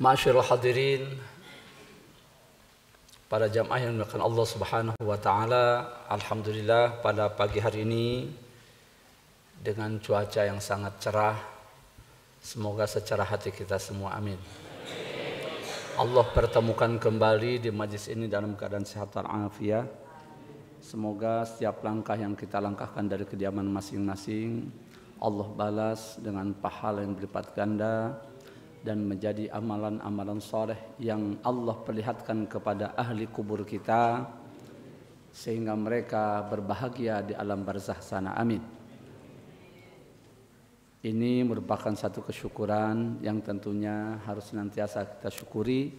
Ma'asyiral hadirin, para jamaah yang dimuliakan Allah Subhanahu wa taala, alhamdulillah pada pagi hari ini dengan cuaca yang sangat cerah, semoga secerah hati kita semua, amin. Allah pertemukan kembali di majlis ini dalam keadaan sehat walafiat. Semoga setiap langkah yang kita langkahkan dari kediaman masing-masing Allah balas dengan pahala yang berlipat ganda dan menjadi amalan-amalan soleh yang Allah perlihatkan kepada ahli kubur kita sehingga mereka berbahagia di alam barzakh sana, amin. Ini merupakan satu kesyukuran yang tentunya harus senantiasa kita syukuri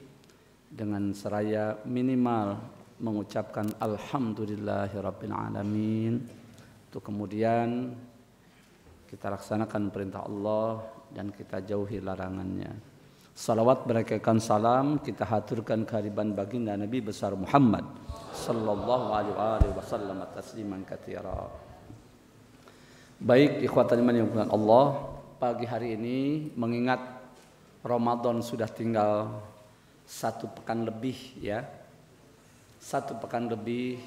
dengan seraya minimal mengucapkan alhamdulillahirabbil alamin. Untuk kemudian kita laksanakan perintah Allah dan kita jauhi larangannya. Salawat berakaikan salam kita haturkan kehadiran baginda Nabi besar Muhammad sallallahu alaihi wasallam tasliman katsira. Baik ikhwatan iman yang dimuliakan Allah, pagi hari ini mengingat Ramadan sudah tinggal 1 pekan lebih ya. 1 pekan lebih,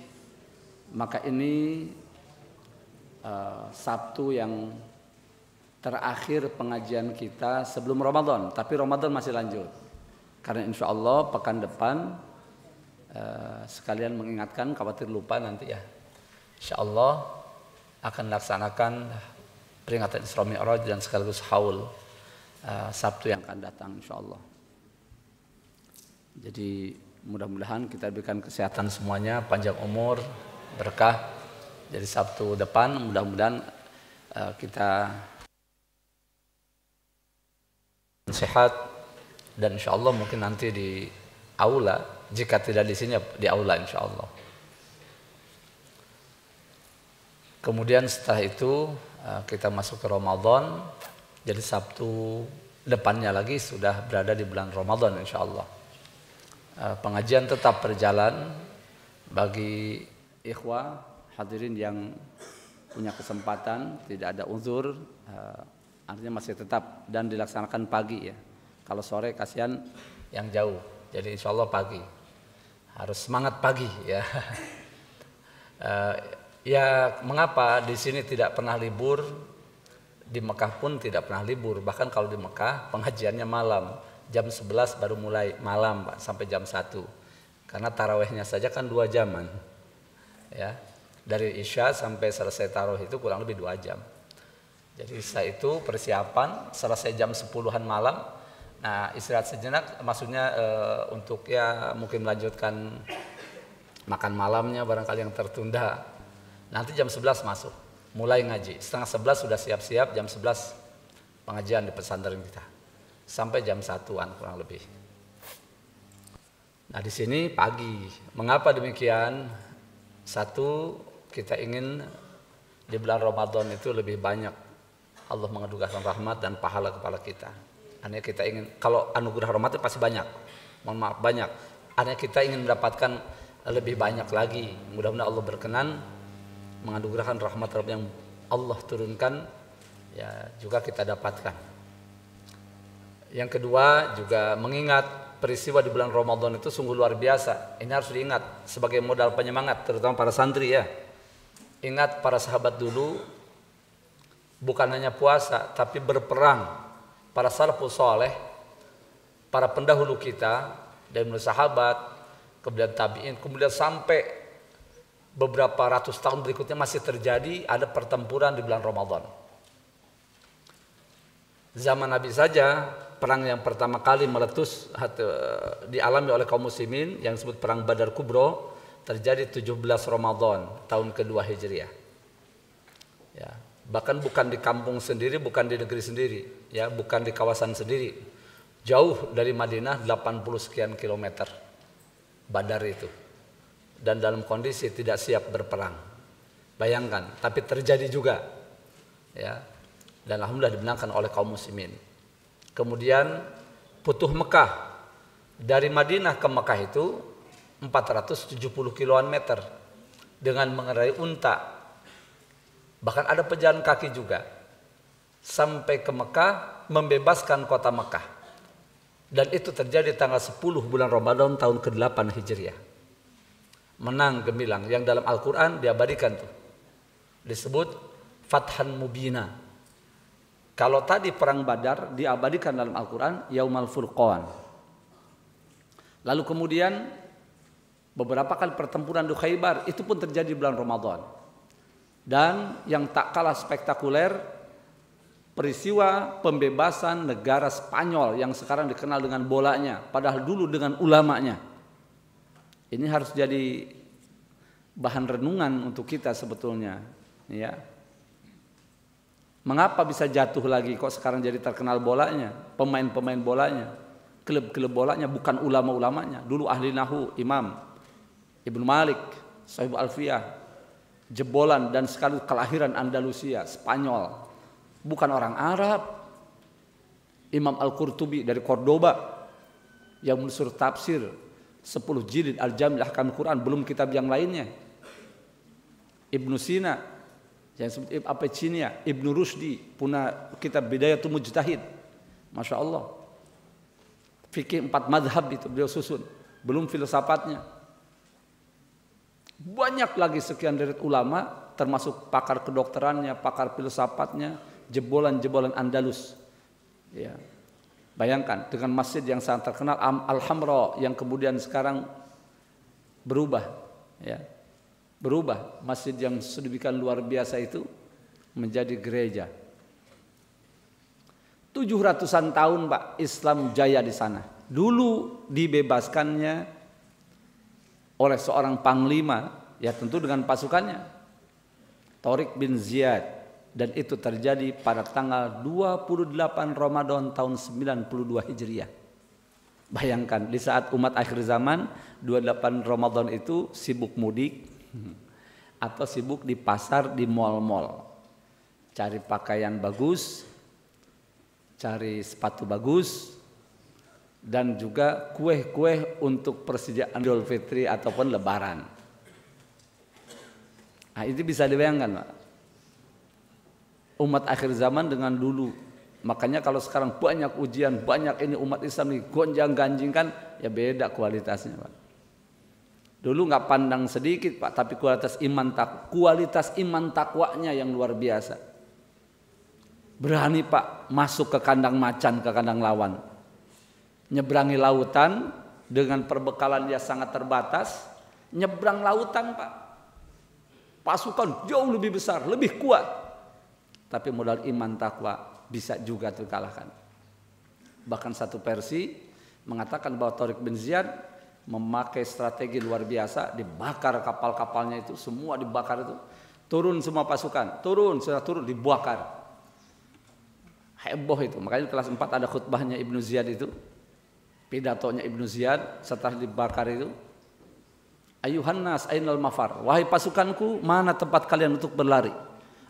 maka ini Sabtu yang terakhir pengajian kita sebelum Ramadan, tapi Ramadan masih lanjut. Karena insya Allah pekan depan sekalian mengingatkan, khawatir lupa nanti ya. Insya Allah akan laksanakan peringatan Isra Mi'raj dan sekaligus haul Sabtu yang akan datang insya Allah. Jadi mudah-mudahan kita berikan kesehatan semuanya, panjang umur, berkah. Jadi Sabtu depan mudah-mudahan kita sehat dan insya Allah mungkin nanti di aula, jika tidak di sini di aula insya Allah. Kemudian setelah itu kita masuk ke Ramadan, jadi Sabtu depannya lagi sudah berada di bulan Ramadan insya Allah. Pengajian tetap berjalan bagi ikhwah hadirin yang punya kesempatan, tidak ada uzur, artinya masih tetap dan dilaksanakan pagi ya. Kalau sore kasihan yang jauh, jadi insya Allah pagi. Harus semangat pagi ya. Ya mengapa di sini tidak pernah libur, di Mekah pun tidak pernah libur. Bahkan kalau di Mekah pengajiannya malam, jam 11 baru mulai malam Pak, sampai jam 1. Karena tarawehnya saja kan 2 jaman. Ya. Dari Isya sampai selesai tarawih itu kurang lebih 2 jam. Jadi setelah itu persiapan, selesai jam 10-an malam. Nah istirahat sejenak, maksudnya untuk ya mungkin melanjutkan makan malamnya barangkali yang tertunda. Nanti jam 11 masuk, mulai ngaji. Setengah 11 sudah siap-siap, jam 11 pengajian di pesantren kita. Sampai jam 1-an kurang lebih. Nah di sini pagi. Mengapa demikian? Satu, kita ingin di bulan Ramadan itu lebih banyak Allah menganugerahkan rahmat dan pahala kepada kita. Artinya kita ingin, kalau anugerah rahmat itu pasti banyak, mohon maaf banyak. Artinya kita ingin mendapatkan lebih banyak lagi. Mudah-mudahan Allah berkenan menganugerahkan rahmat yang Allah turunkan, ya juga kita dapatkan. Yang kedua juga mengingat peristiwa di bulan Ramadan itu sungguh luar biasa. Ini harus diingat sebagai modal penyemangat, terutama para santri ya. Ingat para sahabat dulu bukan hanya puasa, tapi berperang. Para salafus saleh, para pendahulu kita, dari mulai sahabat, kemudian tabi'in, kemudian sampai beberapa ratus tahun berikutnya masih terjadi ada pertempuran di bulan Ramadan. Zaman Nabi saja, perang yang pertama kali meletus dialami oleh kaum muslimin yang disebut perang Badar Kubro terjadi 17 Ramadan tahun kedua Hijriah. Ya. Bahkan bukan di kampung sendiri, bukan di negeri sendiri, ya, bukan di kawasan sendiri. Jauh dari Madinah 80 sekian kilometer Badar itu. Dan dalam kondisi tidak siap berperang. Bayangkan, tapi terjadi juga. Ya. Dan alhamdulillah dimenangkan oleh kaum muslimin. Kemudian Futuh Mekah. Dari Madinah ke Mekah itu 470 kilometer dengan mengendarai unta. Bahkan ada pejalan kaki juga sampai ke Mekah, membebaskan kota Mekah. Dan itu terjadi tanggal 10 bulan Ramadan tahun ke-8 Hijriah. Menang gemilang yang dalam Al-Quran diabadikan tuh. Disebut Fathan Mubina. Kalau tadi perang Badar diabadikan dalam Al-Quran Yaumal Furqan. Lalu kemudian beberapa kali pertempuran di Khaybar itu pun terjadi di bulan Ramadan. Dan yang tak kalah spektakuler, peristiwa pembebasan negara Spanyol yang sekarang dikenal dengan bolanya, padahal dulu dengan ulamanya. Ini harus jadi bahan renungan untuk kita sebetulnya, ya. Mengapa bisa jatuh lagi kok sekarang jadi terkenal bolanya, pemain-pemain bolanya, klub-klub bolanya, bukan ulama-ulamanya. Dulu ahli nahu, Imam Ibnu Malik, Sahib Alfiyah, jebolan dan sekali kelahiran Andalusia, Spanyol, bukan orang Arab. Imam Al-Qurtubi dari Cordoba yang menulis tafsir 10 jilid Al-Jami' Ahkam Quran, belum kitab yang lainnya. Ibnu Sina yang disebut Apecinia, Ibnu Rusdi punya kitab Bidayatul Mujtahid. Masya Allah. Fikih 4 madhab itu beliau susun, belum filsafatnya. Banyak lagi sekian dari ulama, termasuk pakar kedokterannya, pakar filsafatnya, jebolan-jebolan Andalus. Ya. Bayangkan dengan masjid yang sangat terkenal Al-Hamra yang kemudian sekarang berubah, ya. Berubah, masjid yang sedemikian luar biasa itu menjadi gereja. 700-an tahun Pak Islam jaya di sana. Dulu dibebaskannya oleh seorang panglima, ya tentu dengan pasukannya, Tariq bin Ziyad. Dan itu terjadi pada tanggal 28 Ramadan tahun 92 Hijriah. Bayangkan di saat umat akhir zaman 28 Ramadan itu sibuk mudik atau sibuk di pasar, di mal-mal, cari pakaian bagus, cari sepatu bagus, dan juga kue-kue untuk persediaan Idul Fitri ataupun Lebaran. Nah, itu bisa dibayangkan Pak. Umat akhir zaman dengan dulu. Makanya kalau sekarang banyak ujian, banyak ini umat Islam nih gonjang-ganjingkan, ya beda kualitasnya Pak. Dulu nggak pandang sedikit Pak, tapi kualitas iman takwanya yang luar biasa. Berani Pak masuk ke kandang macan, ke kandang lawan. Nyebrangi lautan dengan perbekalan dia sangat terbatas, nyebrang lautan Pak. Pasukan jauh lebih besar, lebih kuat. Tapi modal iman takwa bisa juga terkalahkan. Bahkan satu versi mengatakan bahwa Tariq bin Ziyad memakai strategi luar biasa, dibakar kapal-kapalnya itu, semua dibakar itu. Turun semua pasukan, sudah turun, dibakar. Heboh itu, makanya kelas 4 ada khutbahnya Ibnu Ziyad itu. Pidatonya Ibnu Ziyad setelah dibakar itu. Ayuhan nas ainal mafar, wahai pasukanku, mana tempat kalian untuk berlari?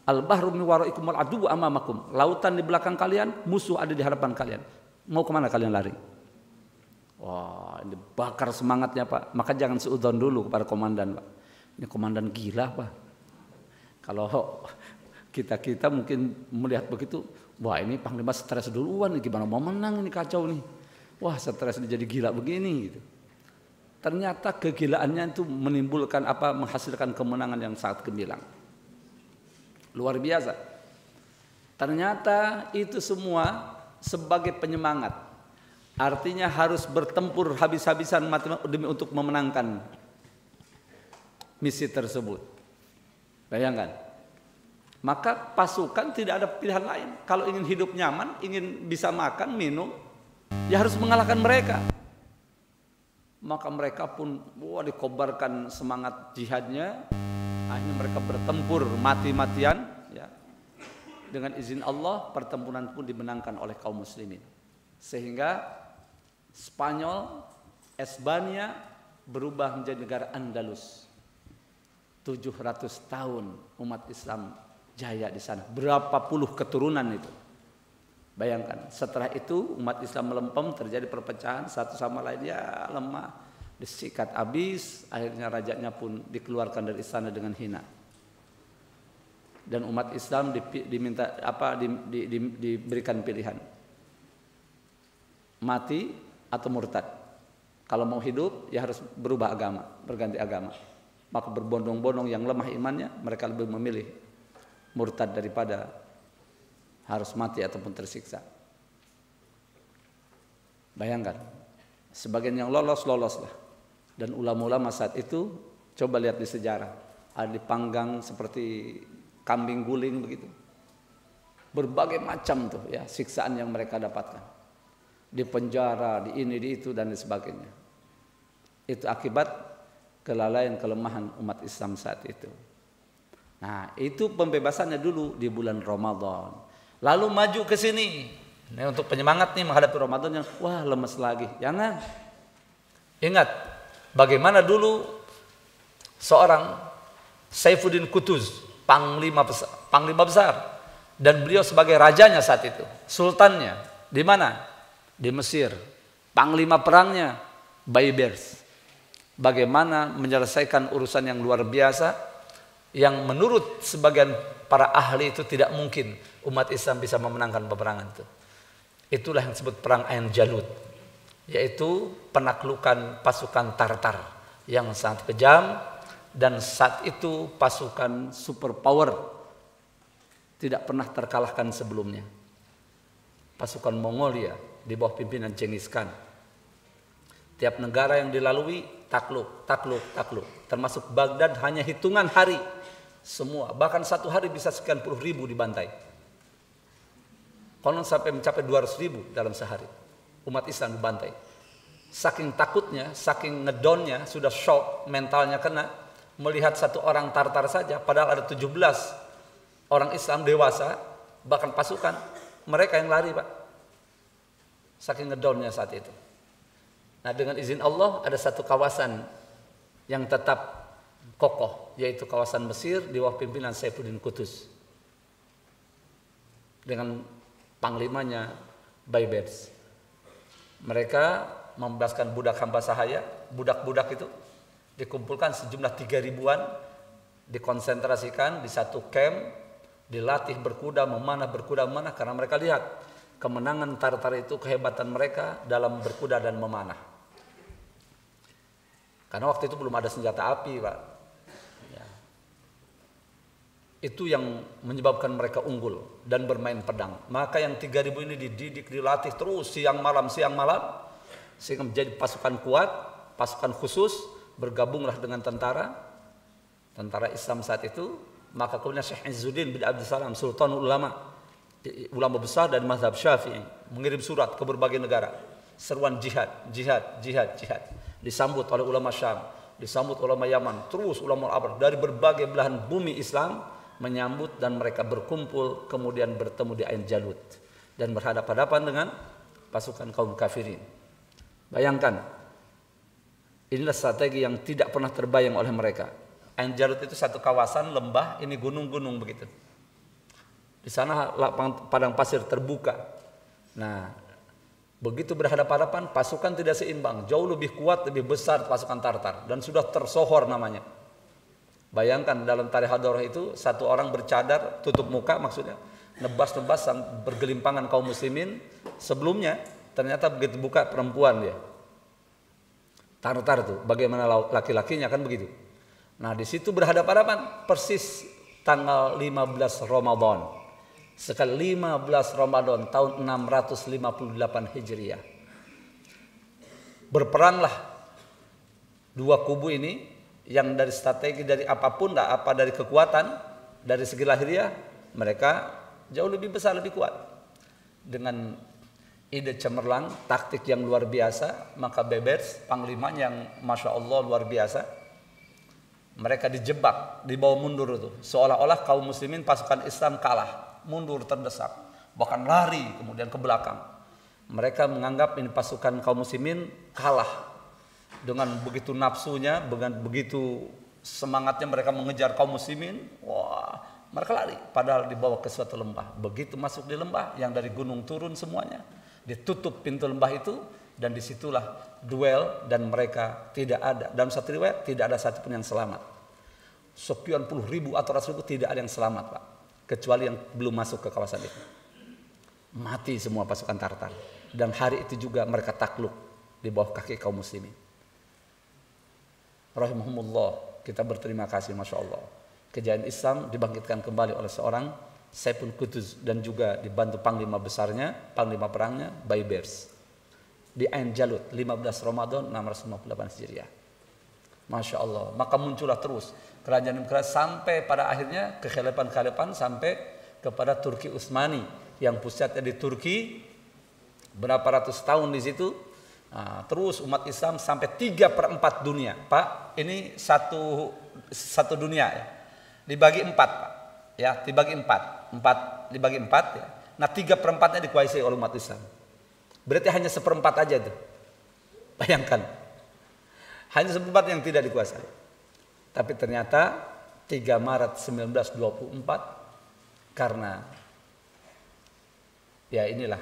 Al-bahru min waraikum wal adu amamakum. Lautan di belakang kalian, musuh ada di hadapan kalian. Mau kemana kalian lari? Wah, ini bakar semangatnya Pak. Maka jangan seudon dulu kepada komandan Pak. Ini komandan gila Pak. Kalau kita mungkin melihat begitu, wah ini panglima stres duluan nih, gimana mau menang ini, kacau nih. Wah stres ini jadi gila begini gitu. Ternyata kegilaannya itu menimbulkan menghasilkan kemenangan yang sangat gemilang. Luar biasa. Ternyata itu semua sebagai penyemangat. Artinya harus bertempur habis-habisan demi untuk memenangkan misi tersebut. Bayangkan. Maka pasukan tidak ada pilihan lain. Kalau ingin hidup nyaman, ingin bisa makan, minum, ya harus mengalahkan mereka. Maka mereka pun dikobarkan semangat jihadnya. Akhirnya mereka bertempur mati-matian, ya. Dengan izin Allah pertempuran pun dimenangkan oleh kaum muslimin. Sehingga Spanyol, Espanya berubah menjadi negara Andalus. 700 tahun umat Islam jaya di sana. Berapa puluh keturunan itu. Bayangkan, setelah itu umat Islam melempem, terjadi perpecahan satu sama lain, ya lemah. Disikat habis, akhirnya rajanya pun dikeluarkan dari istana dengan hina. Dan umat Islam diberikan pilihan. Mati atau murtad. Kalau mau hidup ya harus berubah agama, berganti agama. Maka berbondong-bondong yang lemah imannya, mereka lebih memilih murtad daripada harus mati ataupun tersiksa. Bayangkan, sebagian yang loloslah. Dan ulama-ulama saat itu, coba lihat di sejarah, ada dipanggang seperti kambing guling begitu. Berbagai macam tuh ya siksaan yang mereka dapatkan. Di penjara, di ini, di itu dan sebagainya. Itu akibat kelalaian, kelemahan umat Islam saat itu. Nah, itu pembebasannya dulu di bulan Ramadan. Lalu maju ke sini. Ini untuk penyemangat nih menghadapi Ramadan yang wah lemes lagi. Jangan. Ingat bagaimana dulu seorang Saifuddin Qutuz, panglima besar dan beliau sebagai rajanya saat itu, sultannya di mana? Di Mesir. Panglima perangnya Baybars. Bagaimana menyelesaikan urusan yang luar biasa yang menurut sebagian para ahli itu tidak mungkin umat Islam bisa memenangkan peperangan itu. Itulah yang disebut perang Ain Jalut, yaitu penaklukan pasukan Tartar yang sangat kejam, dan saat itu pasukan superpower tidak pernah terkalahkan sebelumnya. Pasukan Mongolia di bawah pimpinan Genghis Khan. Tiap negara yang dilalui takluk. Termasuk Baghdad hanya hitungan hari. Semua, bahkan satu hari bisa sekian puluh ribu dibantai. Konon sampai mencapai 200.000 dalam sehari. Umat Islam dibantai. Saking takutnya, saking ngedonnya, sudah shock, mentalnya kena. Melihat satu orang Tartar saja, padahal ada 17 orang Islam dewasa, bahkan pasukan. Mereka yang lari, Pak. Saking ngedonnya saat itu. Nah, dengan izin Allah ada satu kawasan yang tetap kokoh, yaitu kawasan Mesir di bawah pimpinan Saifuddin Qutuz dengan panglimanya Baybars. Mereka membebaskan budak hamba sahaya. Budak-budak itu dikumpulkan sejumlah 3.000-an, dikonsentrasikan di satu camp, dilatih berkuda memanah karena mereka lihat kemenangan Tartar itu, kehebatan mereka dalam berkuda dan memanah. Karena waktu itu belum ada senjata api, Pak. Ya. Itu yang menyebabkan mereka unggul dan bermain pedang. Maka yang 3.000 ini dididik, dilatih terus siang malam, sehingga menjadi pasukan kuat, pasukan khusus, bergabunglah dengan tentara Islam saat itu. Maka kemudian Syekh Izzuddin bin Abdul Salam, Sultanul Ulama besar dan mazhab Syafi'i, mengirim surat ke berbagai negara. Seruan jihad. Disambut oleh ulama Syam, disambut ulama Yaman, terus ulama Arab dari berbagai belahan bumi Islam menyambut, dan mereka berkumpul kemudian bertemu di Ain Jalut dan berhadapan-hadapan dengan pasukan kaum kafirin. Bayangkan, inilah strategi yang tidak pernah terbayang oleh mereka. Ain Jalut itu satu kawasan lembah, ini gunung-gunung begitu. Di sana lapang padang pasir terbuka. Nah, begitu berhadapan-hadapan, pasukan tidak seimbang, jauh lebih kuat, lebih besar pasukan Tartar, dan sudah tersohor namanya. Bayangkan dalam tarikh Hadarah itu satu orang bercadar, tutup muka maksudnya, nebas-nebas bergelimpangan kaum muslimin. Sebelumnya ternyata begitu buka perempuan dia. Tartar tuh, bagaimana laki-lakinya kan begitu. Nah, di situ berhadapan-hadapan persis tanggal 15 Ramadan. Sekali 15 Ramadan tahun 658 Hijriah. Berperanglah dua kubu ini yang dari strategi, dari apapun, dari kekuatan, dari segi lahiriah mereka jauh lebih besar, lebih kuat. Dengan ide cemerlang, taktik yang luar biasa, maka Baybars, panglimanya yang Masya Allah luar biasa, mereka dijebak, dibawa mundur itu. Seolah-olah kaum muslimin pasukan Islam kalah. Mundur, terdesak, bahkan lari kemudian ke belakang. Mereka menganggap ini pasukan kaum muslimin kalah. Dengan begitu nafsunya, dengan begitu semangatnya mereka mengejar kaum muslimin, wah, mereka lari. Padahal dibawa ke suatu lembah. Begitu masuk di lembah, yang dari gunung turun semuanya, ditutup pintu lembah itu, dan disitulah duel, dan mereka tidak ada. Dalam satu riwayat tidak ada satupun yang selamat. Sekian puluh ribu atau ratus ribu tidak ada yang selamat, Pak, kecuali yang belum masuk ke kawasan itu. Mati semua pasukan Tartar. Dan hari itu juga mereka takluk. di bawah kaki kaum muslimin. Rahimahumullah, kita berterima kasih, Masya Allah. Kejayaan Islam dibangkitkan kembali oleh seorang Saiful Qutuz dan juga dibantu panglima besarnya, panglima perangnya, Baybers. Di Ain Jalut, 15 Ramadan 658 Hijriah. Masya Allah, maka muncullah terus kerajaan-kerajaan sampai pada akhirnya kekhilafan sampai kepada Turki Utsmani yang pusatnya di Turki, berapa ratus tahun di situ. Nah, terus umat Islam sampai 3/4 dunia, Pak. Ini satu dunia ya. Dibagi 4, Pak. Ya, dibagi 4 dibagi 4 ya. Nah, 3/4-nya dikuasai oleh umat Islam. Berarti hanya 1/4 aja tuh. Bayangkan. Hanya 1/4 yang tidak dikuasai. Tapi ternyata 3 Maret 1924 karena ya inilah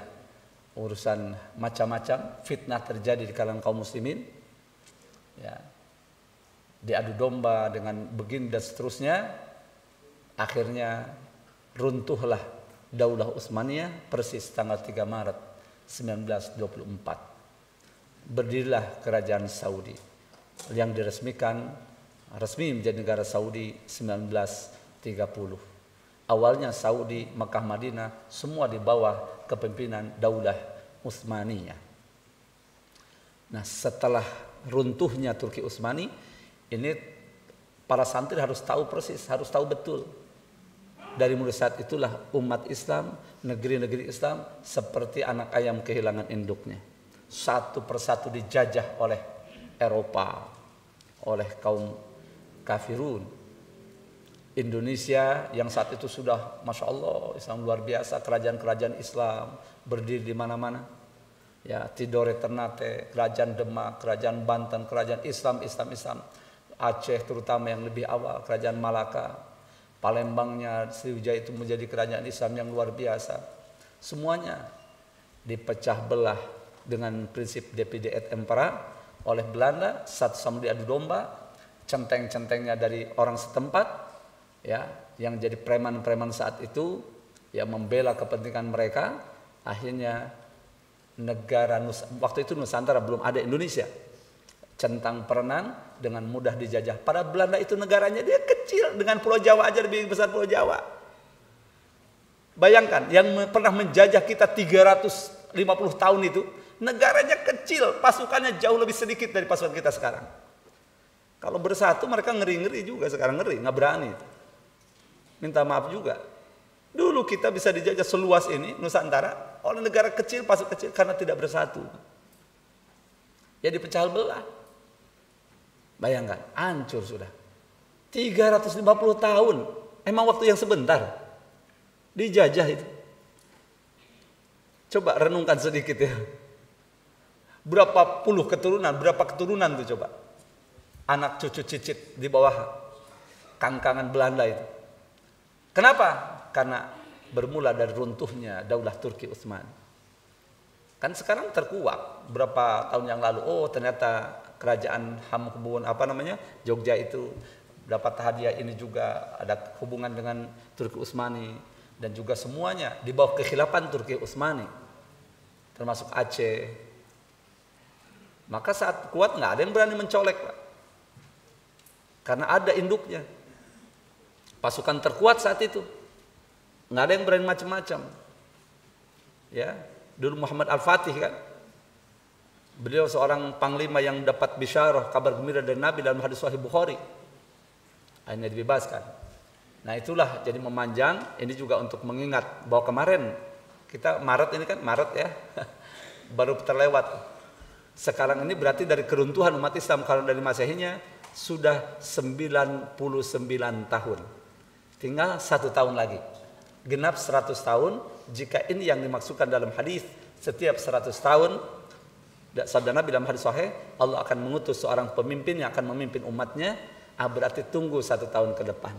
urusan macam-macam, fitnah terjadi di kalangan kaum muslimin. Ya. Diadu domba dengan begini dan seterusnya. Akhirnya runtuhlah Daulah Utsmaniyah persis tanggal 3 Maret 1924. Berdirilah kerajaan Saudi yang diresmikan resmi menjadi negara Saudi 1930. Awalnya Saudi, Makkah, Madinah semua di bawah kepemimpinan Daulah Utsmaniyah. Nah, setelah runtuhnya Turki Utsmani, ini para santri harus tahu persis, harus tahu betul. Dari mulai saat itulah umat Islam, negeri-negeri Islam seperti anak ayam kehilangan induknya. Satu persatu dijajah oleh Eropa, oleh kaum kafirun. Indonesia yang saat itu sudah, Masya Allah, Islam luar biasa, kerajaan-kerajaan Islam berdiri di mana-mana. Ya, Tidore Ternate, kerajaan Demak, kerajaan Banten, kerajaan Islam. Aceh terutama yang lebih awal, kerajaan Malaka. Palembangnya, Sriwijaya itu menjadi kerajaan Islam yang luar biasa. Semuanya dipecah belah dengan prinsip divide et impera oleh Belanda, satu sama diadu domba, centeng-centengnya dari orang setempat, ya, yang jadi preman-preman saat itu, yang membela kepentingan mereka. Akhirnya negara waktu itu Nusantara belum ada Indonesia, centang perenang dengan mudah dijajah. Pada Belanda itu negaranya dia kecil, dengan Pulau Jawa aja lebih besar Pulau Jawa. Bayangkan yang pernah menjajah kita 350 tahun itu, negaranya kecil, pasukannya jauh lebih sedikit dari pasukan kita sekarang. Kalau bersatu mereka ngeri-ngeri juga, sekarang ngeri, nggak berani. Minta maaf juga. Dulu kita bisa dijajah seluas ini Nusantara oleh negara kecil, pasukan kecil karena tidak bersatu. Ya dipecah belah. Bayangkan, hancur sudah. 350 tahun. Emang waktu yang sebentar. Dijajah itu. Coba renungkan sedikit ya. Berapa puluh keturunan, berapa keturunan tuh coba. Anak cucu cicit di bawah kangkangan Belanda itu. Kenapa? Karena bermula dari runtuhnya Daulah Turki Utsmani. Kan sekarang terkuak berapa tahun yang lalu. Oh, ternyata kerajaan Hamengkubuwono Jogja itu dapat hadiah ini juga ada hubungan dengan Turki Utsmani dan juga semuanya di bawah kekhilafan Turki Utsmani termasuk Aceh. Maka saat kuat nggak ada yang berani mencolek, Pak. Karena ada induknya. Pasukan terkuat saat itu. Nggak ada yang berani macam-macam. Ya, dulu Muhammad Al-Fatih kan. Beliau seorang panglima yang dapat bisyarah kabar gembira dari Nabi dalam hadis Sahih Bukhari. Akhirnya dibebaskan. Nah, itulah jadi memanjang. Ini juga untuk mengingat bahwa kemarin kita Maret ini kan Maret ya. Baru terlewat. Sekarang ini berarti dari keruntuhan umat Islam kalau dari Masehinya sudah 99 tahun. Tinggal 1 tahun lagi. Genap 100 tahun. Jika ini yang dimaksudkan dalam hadis, setiap 100 tahun sabda Nabi dalam hadis sahih, Allah akan mengutus seorang pemimpin yang akan memimpin umatnya. Berarti tunggu 1 tahun ke depan.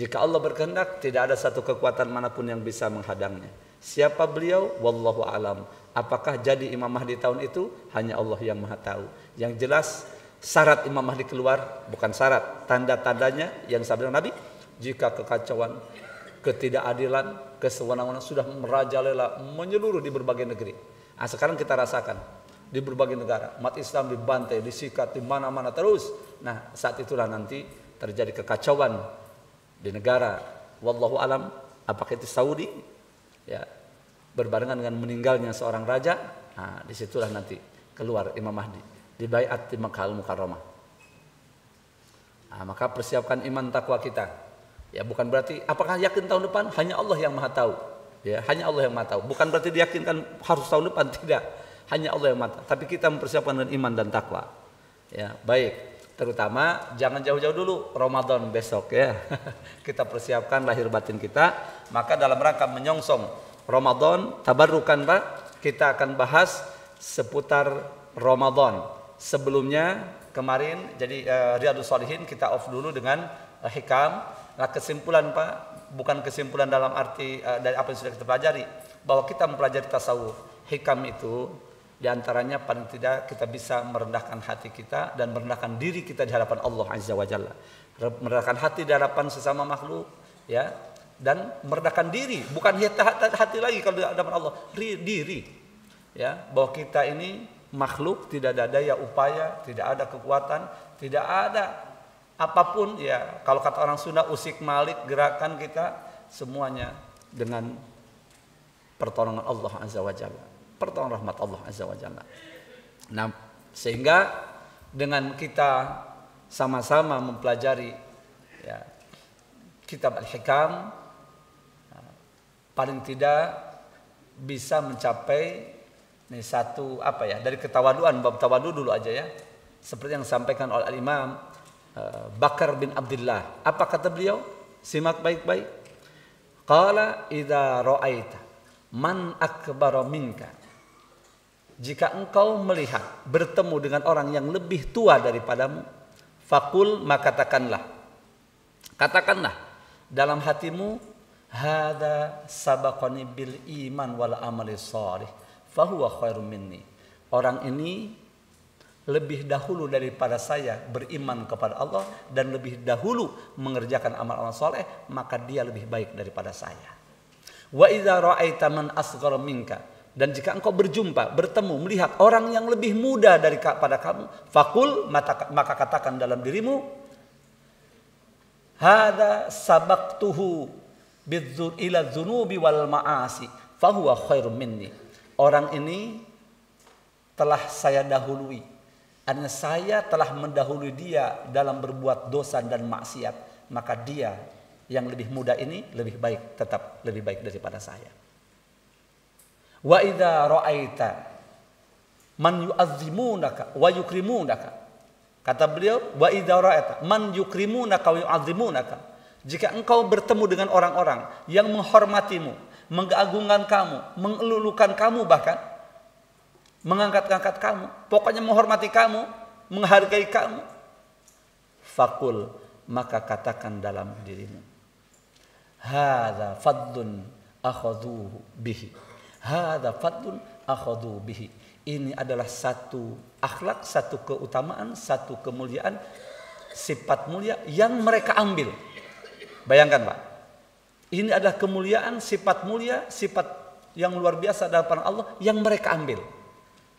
Jika Allah berkehendak, tidak ada satu kekuatan manapun yang bisa menghadangnya. Siapa beliau? Wallahu alam. Apakah jadi Imam Mahdi tahun itu? Hanya Allah yang Maha tahu. Yang jelas syarat Imam Mahdi keluar bukan syarat, tanda-tandanya yang sabda Nabi, jika kekacauan, ketidakadilan, kesewenang-wenangan sudah merajalela menyeluruh di berbagai negeri. Nah, sekarang kita rasakan di berbagai negara. Umat Islam dibantai, disikat di mana-mana terus. Nah, saat itulah nanti terjadi kekacauan di negara. Wallahu alam, apakah itu Saudi? Ya, berbarengan dengan meninggalnya seorang raja. Nah, disitulah nanti keluar Imam Mahdi di baiat di Makkah Al-Mukarramah. Nah, maka persiapkan iman takwa kita. Ya, bukan berarti apakah yakin tahun depan? Hanya Allah yang Maha tahu. Ya, hanya Allah yang Maha tahu. Bukan berarti diyakinkan harus tahun depan, tidak. Hanya Allah yang Maha tahu. Tapi kita mempersiapkan dengan iman dan takwa. Ya, baik. Terutama jangan jauh-jauh dulu Ramadan besok ya. Kita persiapkan lahir batin kita. Maka dalam rangka menyongsong Ramadan, tabarrukan Pak, kita akan bahas seputar Ramadan. Sebelumnya kemarin jadi Riyadhus Shalihin kita off dulu dengan hikam. Nah, kesimpulan Pak, bukan kesimpulan dalam arti dari apa yang sudah kita pelajari, bahwa kita mempelajari tasawuf. Hikam itu diantaranya paling tidak kita bisa merendahkan hati kita dan merendahkan diri kita di hadapan Allah Azza wa Jalla. Merendahkan hati di hadapan sesama makhluk, ya, dan merendahkan diri, bukan hati lagi kalau di hadapan Allah, diri, ya, bahwa kita ini makhluk, tidak ada daya upaya, tidak ada kekuatan, tidak ada apapun, ya, kalau kata orang Sunda usik malik, gerakan kita semuanya dengan pertolongan Allah Azza wa Jalla, pertolongan rahmat Allah Azza wa Jalla. Nah, sehingga dengan kita sama-sama mempelajari, ya, kitab Al-Hikam, paling tidak bisa mencapai nih satu apa ya, dari ketawaduan, bab tawadu dulu aja ya, seperti yang disampaikan oleh Imam Bakar bin Abdullah. Apa kata beliau? Simak baik-baik. Qala idza ra'aita man akbara minka. Jika engkau melihat, bertemu dengan orang yang lebih tua daripadamu, faqul, maka katakanlah dalam hatimu, hadza sabaqani bil iman wal amali shalih fahuwa khairum minni. Orang ini lebih dahulu daripada saya beriman kepada Allah dan lebih dahulu mengerjakan amal-amal soleh, maka dia lebih baik daripada saya. Wa idza ra'aita man asghara minka, dan jika engkau berjumpa, bertemu, melihat orang yang lebih muda daripada kamu, faqul, maka katakan dalam dirimu, hadza sabaqtuhu bidzur ila dzunubi wal ma'asi fahuwa khairum minni. Orang ini telah saya dahului. Artinya saya telah mendahului dia dalam berbuat dosa dan maksiat, maka dia yang lebih muda ini lebih baik, tetap lebih baik daripada saya. Wa idza ra'aita man yu'azzimunaka wa yukrimunaka. Kata beliau, wa idza ra'aita man yukrimunaka wa yu'azzimunaka. Jika engkau bertemu dengan orang-orang yang menghormatimu, mengagungkan kamu, mengelulukan kamu, bahkan mengangkat-angkat kamu, pokoknya menghormati kamu, menghargai kamu, fakul, maka katakan dalam dirimu, hadza fadlun akhadhuhu bihi, hadza fadlun akhadhu bihi. Ini adalah satu akhlak, satu keutamaan, satu kemuliaan, sifat mulia yang mereka ambil. Bayangkan Pak, ini adalah kemuliaan, sifat mulia, sifat yang luar biasa dari Allah yang mereka ambil.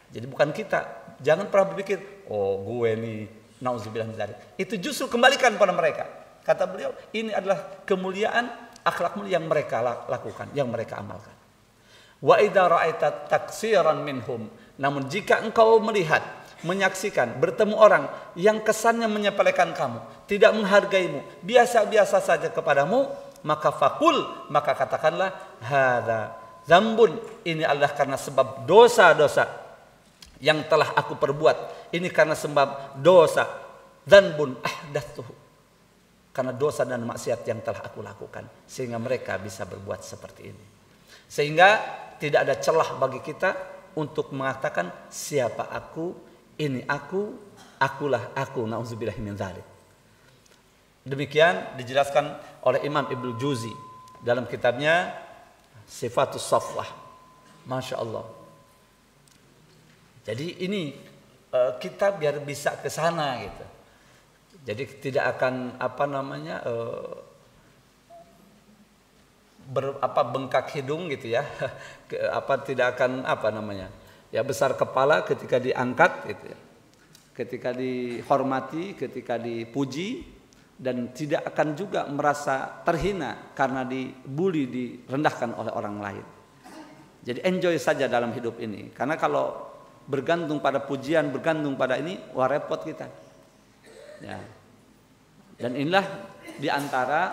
Jadi bukan kita. Jangan pernah berpikir, oh gue nih, nauzubillah min dzalik. Itu justru kembalikan pada mereka. Kata beliau, ini adalah kemuliaan, akhlak mulia yang mereka lakukan, yang mereka amalkan. Wa idza ra'aita taksiran minhum. Namun jika engkau melihat, menyaksikan, bertemu orang yang kesannya menyepelekan kamu, tidak menghargaimu, biasa-biasa saja kepadamu, maka fakul, maka katakanlah, hadza dzambun, ini adalah karena sebab dosa-dosa yang telah aku perbuat. Ini karena sebab dosa, dzambun ahdatsuhu, karena dosa dan maksiat yang telah aku lakukan, sehingga mereka bisa berbuat seperti ini. Sehingga tidak ada celah bagi kita untuk mengatakan siapa aku, ini aku, akulah aku, nauzubillahi min dzalik. Demikian dijelaskan oleh Imam Ibnu Jauzi dalam kitabnya Sifatus Safwah. Masya Allah. Jadi ini kita biar bisa ke sana gitu. Jadi tidak akan bengkak hidung gitu ya. Tidak akan Ya, besar kepala ketika diangkat gitu ya. Ketika dihormati, ketika dipuji, dan tidak akan juga merasa terhina karena dibully, direndahkan oleh orang lain. Jadi enjoy saja dalam hidup ini. Karena kalau bergantung pada pujian, bergantung pada ini, wah repot kita. Ya. Dan inilah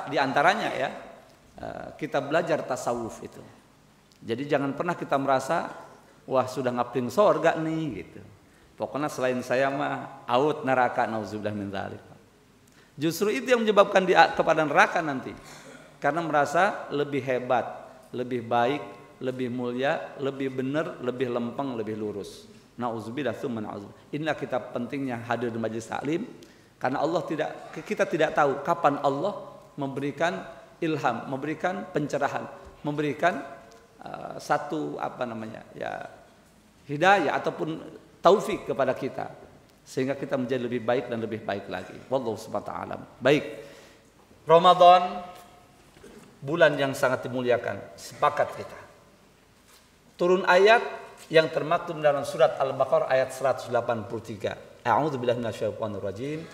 diantaranya ya, kita belajar tasawuf itu. Jadi jangan pernah kita merasa, wah sudah ngapling sorga nih gitu. Pokoknya selain saya mah out neraka, nauzubillah min dzalik. Justru itu yang menyebabkan dia kepada neraka nanti. Karena merasa lebih hebat, lebih baik, lebih mulia, lebih benar, lebih lempeng, lebih lurus. Nauzubillah tsumma nauzubillah. Inilah kita pentingnya hadir di majelis taklim, karena kita tidak tahu kapan Allah memberikan ilham, memberikan pencerahan, memberikan satu hidayah ataupun taufik kepada kita, sehingga kita menjadi lebih baik dan lebih baik lagi. Wallahu subhanahu wa ta'ala. Baik, Ramadan bulan yang sangat dimuliakan, sepakat kita. Turun ayat yang termaktub dalam surat Al-Baqarah ayat 183. A'udzu billahi minasyaitonir rajim.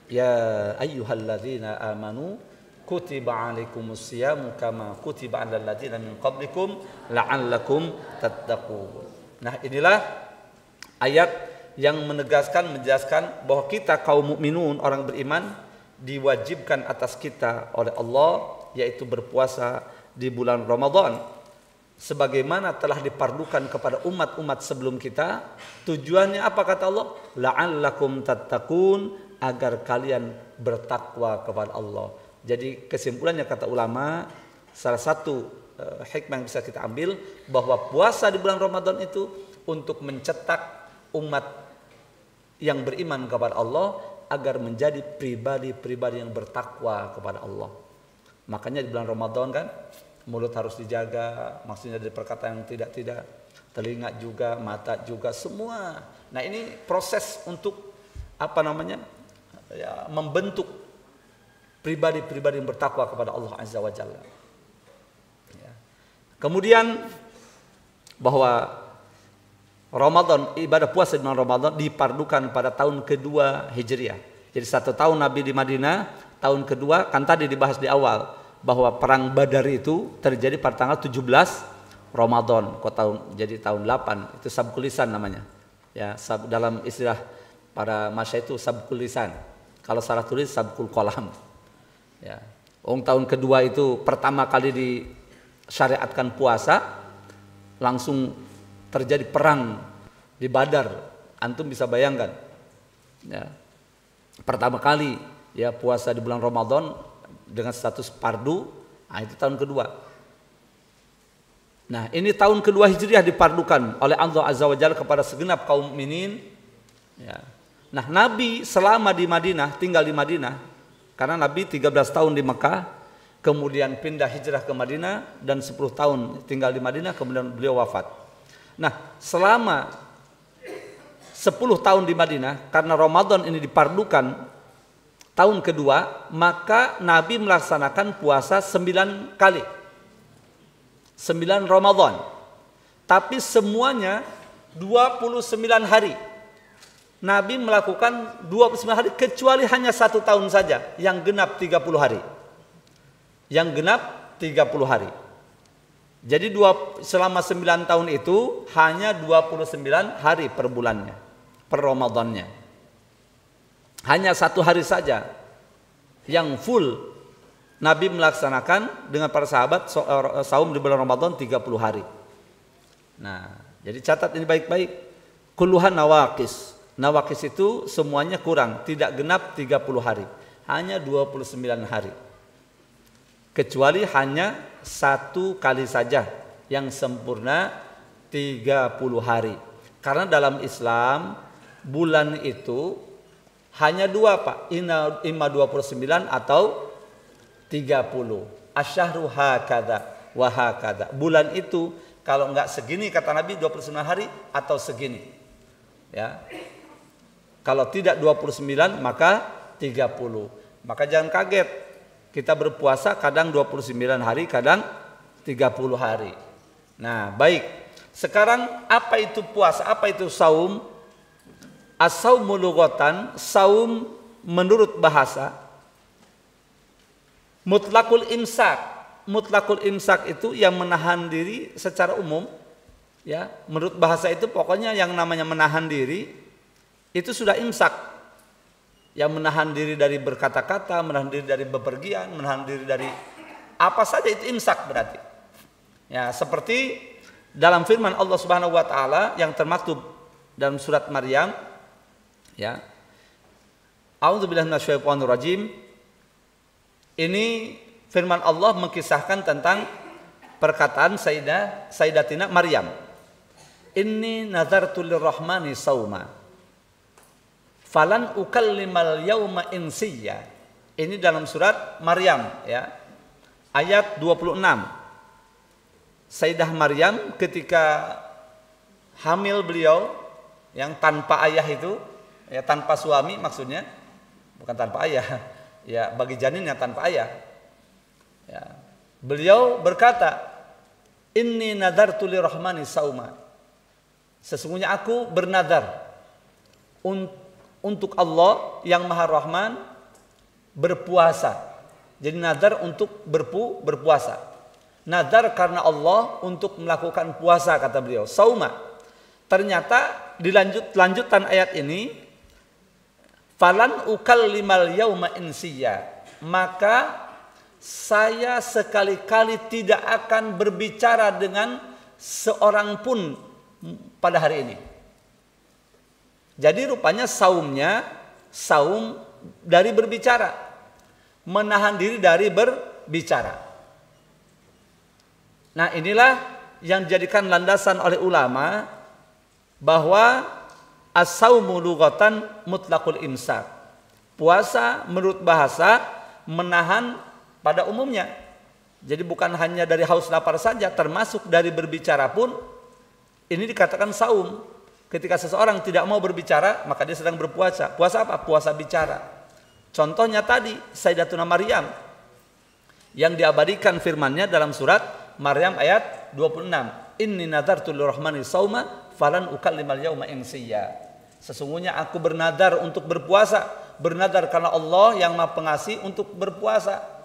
Ya ayyuhalladzina amanu kutiba 'alaikumus syiyamu kama kutiba 'alal ladzina min qablikum la'allakum tattaqun. Nah, inilah ayat yang menjelaskan bahwa kita kaum mukminun, orang beriman, diwajibkan atas kita oleh Allah, yaitu berpuasa di bulan Ramadan, sebagaimana telah dipardukan kepada umat-umat sebelum kita. Tujuannya apa kata Allah? La'allakum tattaqun, agar kalian bertakwa kepada Allah. Jadi kesimpulannya kata ulama, salah satu hikmah yang bisa kita ambil bahwa puasa di bulan Ramadan itu untuk mencetak umat yang beriman kepada Allah agar menjadi pribadi-pribadi yang bertakwa kepada Allah. Makanya di bulan Ramadan kan mulut harus dijaga, maksudnya dari perkataan yang tidak-tidak, telinga juga, mata juga, semua. Nah, ini proses untuk membentuk pribadi-pribadi yang bertakwa kepada Allah Azza wa Jalla. Ya. Kemudian bahwa Ramadan, ibadah puasa di bulan Ramadan dipardukan pada tahun kedua Hijriah. Jadi 1 tahun Nabi di Madinah, tahun kedua kan tadi dibahas di awal bahwa perang Badar itu terjadi pada tanggal 17 Ramadan. Jadi tahun 8 itu sabkul lisan namanya. Ya, dalam istilah para masya itu sabkul lisan. Kalau salah tulis sabkul qalam. Ya. Tahun kedua itu pertama kali disyariatkan puasa, langsung terjadi perang di Badar. Antum bisa bayangkan ya, pertama kali ya puasa di bulan Ramadan dengan status fardu. Nah, itu tahun kedua. Nah, ini tahun kedua Hijriah dipardukan oleh Allah Azza wa Jalla kepada segenap kaum mukminin ya. Nah, Nabi selama di Madinah, tinggal di Madinah, karena Nabi 13 tahun di Mekah, kemudian pindah hijrah ke Madinah, dan 10 tahun tinggal di Madinah, kemudian beliau wafat. Nah, selama 10 tahun di Madinah, karena Ramadan ini dipardukan tahun kedua, maka Nabi melaksanakan puasa 9 kali. 9 Ramadan. Tapi semuanya 29 hari. Nabi melakukan 29 hari, kecuali hanya 1 tahun saja yang genap 30 hari. Yang genap 30 hari. Jadi selama 9 tahun itu hanya 29 hari per bulannya, per Ramadannya. Hanya 1 hari saja yang full Nabi melaksanakan dengan para sahabat saum di bulan Ramadan 30 hari. Nah, jadi catat ini baik-baik. Kulluhan nawaqis. Nawaqis itu semuanya kurang, tidak genap 30 hari. Hanya 29 hari. Kecuali hanya 1 kali saja yang sempurna 30 hari. Karena dalam Islam bulan itu hanya 2 Pak, imma 29 atau 30. Asyahru hakadha wa hakadha. Bulan itu kalau enggak segini kata Nabi 29 hari atau segini. Ya. Kalau tidak 29 maka 30. Maka jangan kaget. Kita berpuasa kadang 29 hari, kadang 30 hari. Nah, baik. Sekarang apa itu puasa? Apa itu saum? As-saumu lughatan, saum menurut bahasa mutlaqul imsak. Mutlaqul imsak itu yang menahan diri secara umum, ya. Menurut bahasa itu pokoknya yang namanya menahan diri itu sudah imsak. Yang menahan diri dari berkata-kata, menahan diri dari bepergian, menahan diri dari apa saja itu imsak berarti. Ya, seperti dalam firman Allah Subhanahu wa taala yang termaktub dalam surat Maryam, ya. A'udzubillahi minasyaitonir rajim. Ini firman Allah mengkisahkan tentang perkataan Sayyidatina Maryam. Inni nazartu lirrahmani sauma. Falan ukallimal yauma insiyya. Ini dalam surat Maryam, ya. Ayat 26. Sayyidah Maryam ketika hamil beliau yang tanpa ayah itu, ya, tanpa suami maksudnya, bukan tanpa ayah, ya, bagi janinnya tanpa ayah, ya. Beliau berkata, inni nadartu lirrahmani sauma. Sesungguhnya aku bernadar untuk Allah yang Maha Rahman berpuasa. Jadi nadar untuk berpuasa. Nadar karena Allah untuk melakukan puasa, kata beliau. Sauma. Ternyata lanjutan ayat ini, falan ukallimal yauma insiyya, maka saya sekali-kali tidak akan berbicara dengan seorang pun pada hari ini. Jadi rupanya saumnya saum dari berbicara, menahan diri dari berbicara. Nah, inilah yang dijadikan landasan oleh ulama bahwa as-saumu lughatan mutlaqul imsak. Puasa menurut bahasa menahan pada umumnya. Jadi bukan hanya dari haus lapar saja, termasuk dari berbicara pun ini dikatakan saum. Ketika seseorang tidak mau berbicara, maka dia sedang berpuasa. Puasa apa? Puasa bicara. Contohnya tadi Sayyidatuna Maryam yang diabadikan firman-Nya dalam surat Maryam ayat 26. Inni nadartu lirrahmani sauma falan ukallimal yauma insiyya. Sesungguhnya aku bernadar untuk berpuasa, bernadar karena Allah yang Maha Pengasih untuk berpuasa.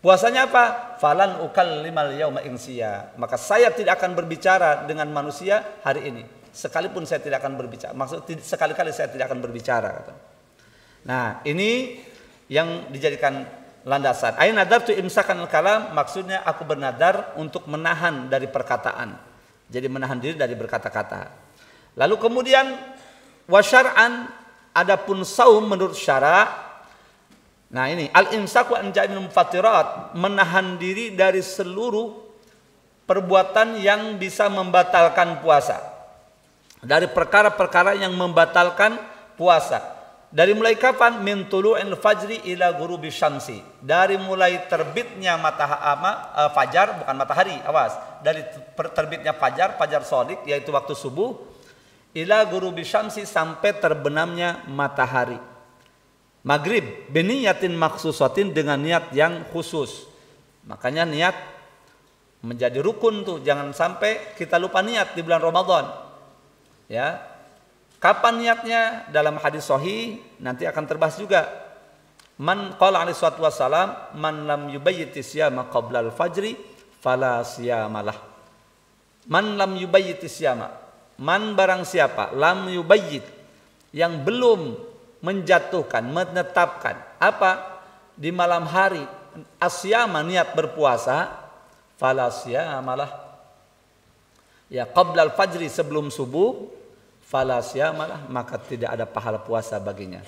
Puasanya apa? Falan ukallimal yauma insiyya. Maka saya tidak akan berbicara dengan manusia hari ini. Sekalipun saya tidak akan berbicara. Maksud sekali-kali saya tidak akan berbicara, kata. Nah, ini yang dijadikan landasan. Ai nadartu imsakan al-kalam, maksudnya aku bernadar untuk menahan dari perkataan. Jadi menahan diri dari berkata-kata. Lalu kemudian wasyar'an, adapun saum menurut syara'. Nah, ini al-imsaku an jami'il mufattirat, menahan diri dari seluruh perbuatan yang bisa membatalkan puasa. Dari perkara-perkara yang membatalkan puasa. Dari mulai kapan? Min tulu'il fajri ila ghurubi syamsi. Dari mulai terbitnya fajar, bukan matahari, awas. Dari terbitnya fajar shadiq, yaitu waktu subuh, ila ghurubi syamsi, sampai terbenamnya matahari. Maghrib biniyatin maksusatin, dengan niat yang khusus. Makanya niat menjadi rukun tuh, jangan sampai kita lupa niat di bulan Ramadan. Ya. Kapan niatnya? Dalam hadis sahih nanti akan terbahas juga. Man qala alaihi salatu wassalam, man lam yubayyiti siyama qabla al-fajri fala siyamalah. Man lam yubayyiti siyama. Man barang siapa lam yubayyit, yang belum menjatuhkan, menetapkan apa? Di malam hari asyama, niat berpuasa, fala siyamalah. Ya, qabla al-fajri, sebelum subuh, fala siyamalah, maka tidak ada pahala puasa baginya.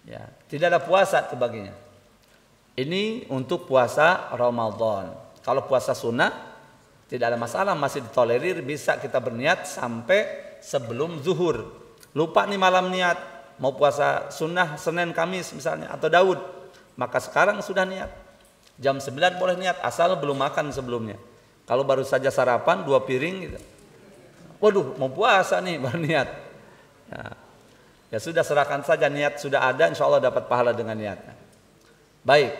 Ya, tidak ada puasa itu baginya. Ini untuk puasa Ramadan. Kalau puasa sunnah tidak ada masalah, masih ditolerir, bisa kita berniat sampai sebelum zuhur. Lupa nih malam niat mau puasa sunnah Senin Kamis misalnya atau Daud, maka sekarang sudah niat. Jam 9 boleh niat asal belum makan sebelumnya. Kalau baru saja sarapan 2 piring gitu, waduh mau puasa nih, baru niat. Ya sudah, serahkan saja, niat sudah ada, insya Allah dapat pahala dengan niatnya. Baik,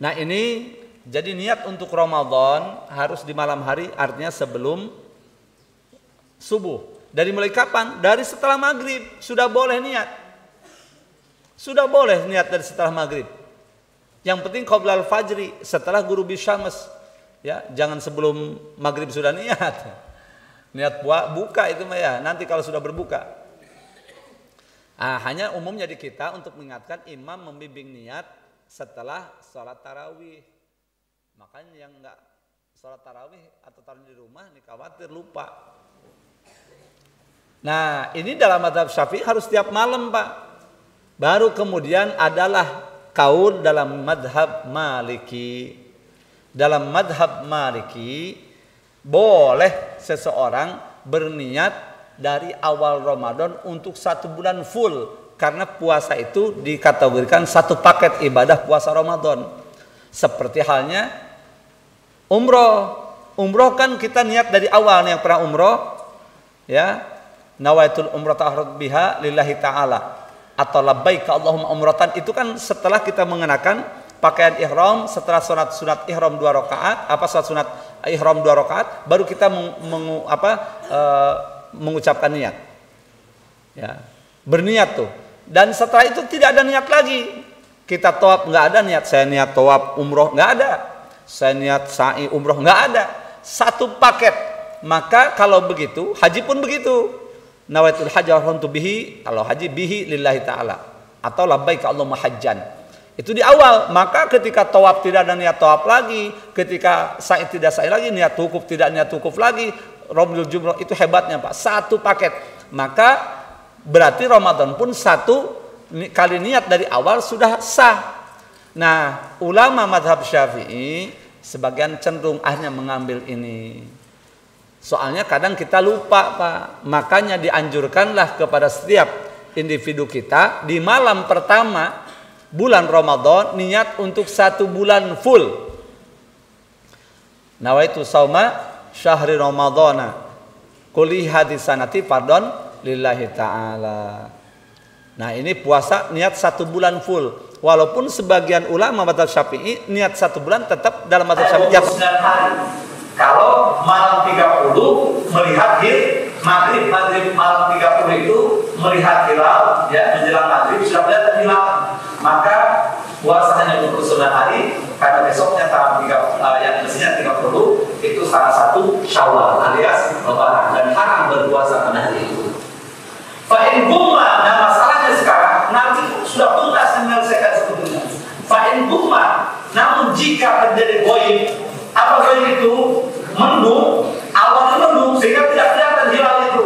nah ini jadi niat untuk Ramadan harus di malam hari, artinya sebelum subuh. Dari mulai kapan? Dari setelah maghrib sudah boleh niat. Sudah boleh niat dari setelah maghrib. Yang penting qoblal fajri, setelah ghurubi syams. Ya, jangan sebelum maghrib sudah niat. Niat buka itu mah ya, nanti kalau sudah berbuka. Hanya umumnya di kita untuk mengingatkan imam membimbing niat setelah sholat tarawih. Makanya yang enggak sholat tarawih atau tarawih di rumah nih khawatir lupa. Nah, ini dalam mazhab Syafi'i harus tiap malam, Pak. Baru kemudian adalah kaul dalam mazhab Maliki. Dalam mazhab Maliki boleh seseorang berniat dari awal Ramadan untuk 1 bulan full, karena puasa itu dikategorikan satu paket ibadah puasa Ramadan. Seperti halnya umroh. Umroh kan kita niat dari awal, yang pernah umroh ya, nawaitul umrata ahrat biha lillahi ta'ala atau labbaika Allahumma umratan, itu kan setelah kita mengenakan pakaian ihram, setelah sunat ihram 2 rakaat, salat sunat ihram 2 rakaat, baru kita mengucapkan niat. Ya, berniat tuh. Dan setelah itu tidak ada niat lagi. Kita tawaf nggak ada niat, saya niat tawaf umroh nggak ada. Saya niat sa'i umroh nggak ada. Satu paket. Maka kalau begitu, haji pun begitu. Nawaitul hajj wa hrantu bihi, kalau haji bihi lillahi ta'ala atau labbaika Allahumma hajjan. Itu di awal. Maka ketika tawaf tidak ada niat tawaf lagi, ketika sa'i tidak sa'i lagi, niat wukuf tidak niat wukuf lagi, Ramyul jumrah, itu hebatnya Pak, satu paket. Maka berarti Ramadan pun 1 kali niat dari awal sudah sah. Nah, ulama mazhab Syafi'i sebagian cenderung akhirnya mengambil ini. Soalnya kadang kita lupa, Pak. Makanya dianjurkanlah kepada setiap individu kita di malam pertama bulan Ramadan niat untuk 1 bulan full. Nawaitu sauma syahri Ramadhana kulli hadisanati fardhon lillahi ta'ala. Nah, ini puasa niat 1 bulan full. Walaupun sebagian ulama mazhab Syafi'i niat 1 bulan tetap dalam mazhab Syafi'i. Kalau malam 30 melihat maghrib malam 30 itu melihat hilal, ya, menjelang maghrib sudah melihat hilal, maka puasa hanya 29 hari, karena besoknya tanggal 3 yang mestinya 30 itu salah satu Syawal alias Lebaran, dan haram berpuasa pada hari itu. Fa'in gumma, nah masalahnya sekarang nanti sudah tuntas menyelesaikan sebetulnya. Fa'in gumma, namun jika terjadi goib, apa goib itu? Mendung, awan mendung sehingga tidak kelihatan hilal itu.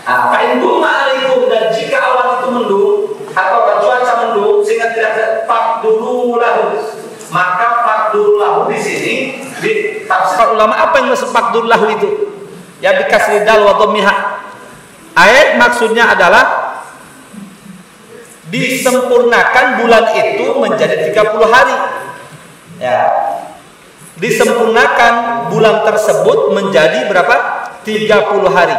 Fa'in gumma alaikum, dan jika awan itu mendung atau cuaca mendung sehingga tidak faqduru lahu, maka faqduru lahu di sini di tafsir ulama apa yang maksud faqduru lahu itu? Ya bikasri dal wa dhammihah. Ayat maksudnya adalah disempurnakan bulan itu menjadi 30 hari. Ya. Disempurnakan bulan tersebut menjadi berapa? 30 hari.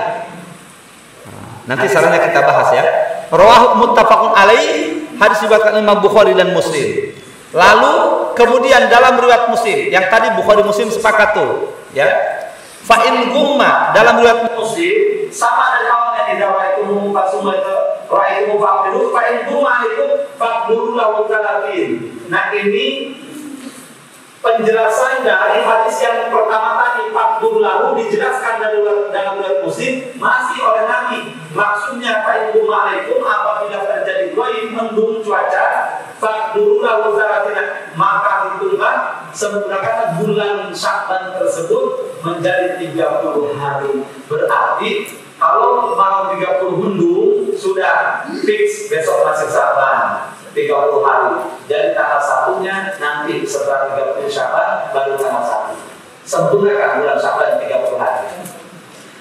Nanti sarannya kita bahas ya. Rawahu muttafaqun alaih, hadis diriwayatkan Imam Bukhari dan Muslim. Lalu kemudian dalam riwayat Muslim, yang tadi Bukhari Muslim sepakat tuh, ya. Fa in gumma dalam riwayat Muslim sama dari awalnya idawaitum fasumma ra'aitum faqdiru fa in gumma itu faqduru lahu talatin. Nah, ini penjelasan dari hadis yang pertama tadi, faqduru lahu, dijelaskan dalam riwayat Muslim masih oleh Nabi. Maksudnya fa in gumma alaikum, apabila terjadi goib mendung cuaca, faqduru lahu talatin, maka hitunglah sempurnakan bulan Sya'ban tersebut menjadi 30 hari. Berarti kalau malam 30 mendung sudah fix besok masih Sya'ban 30 hari. Jadi tanggal 1-nya nanti setelah 30 Sya'ban baru tanggal 1. Sempurnakan bulan Sya'ban 30 hari.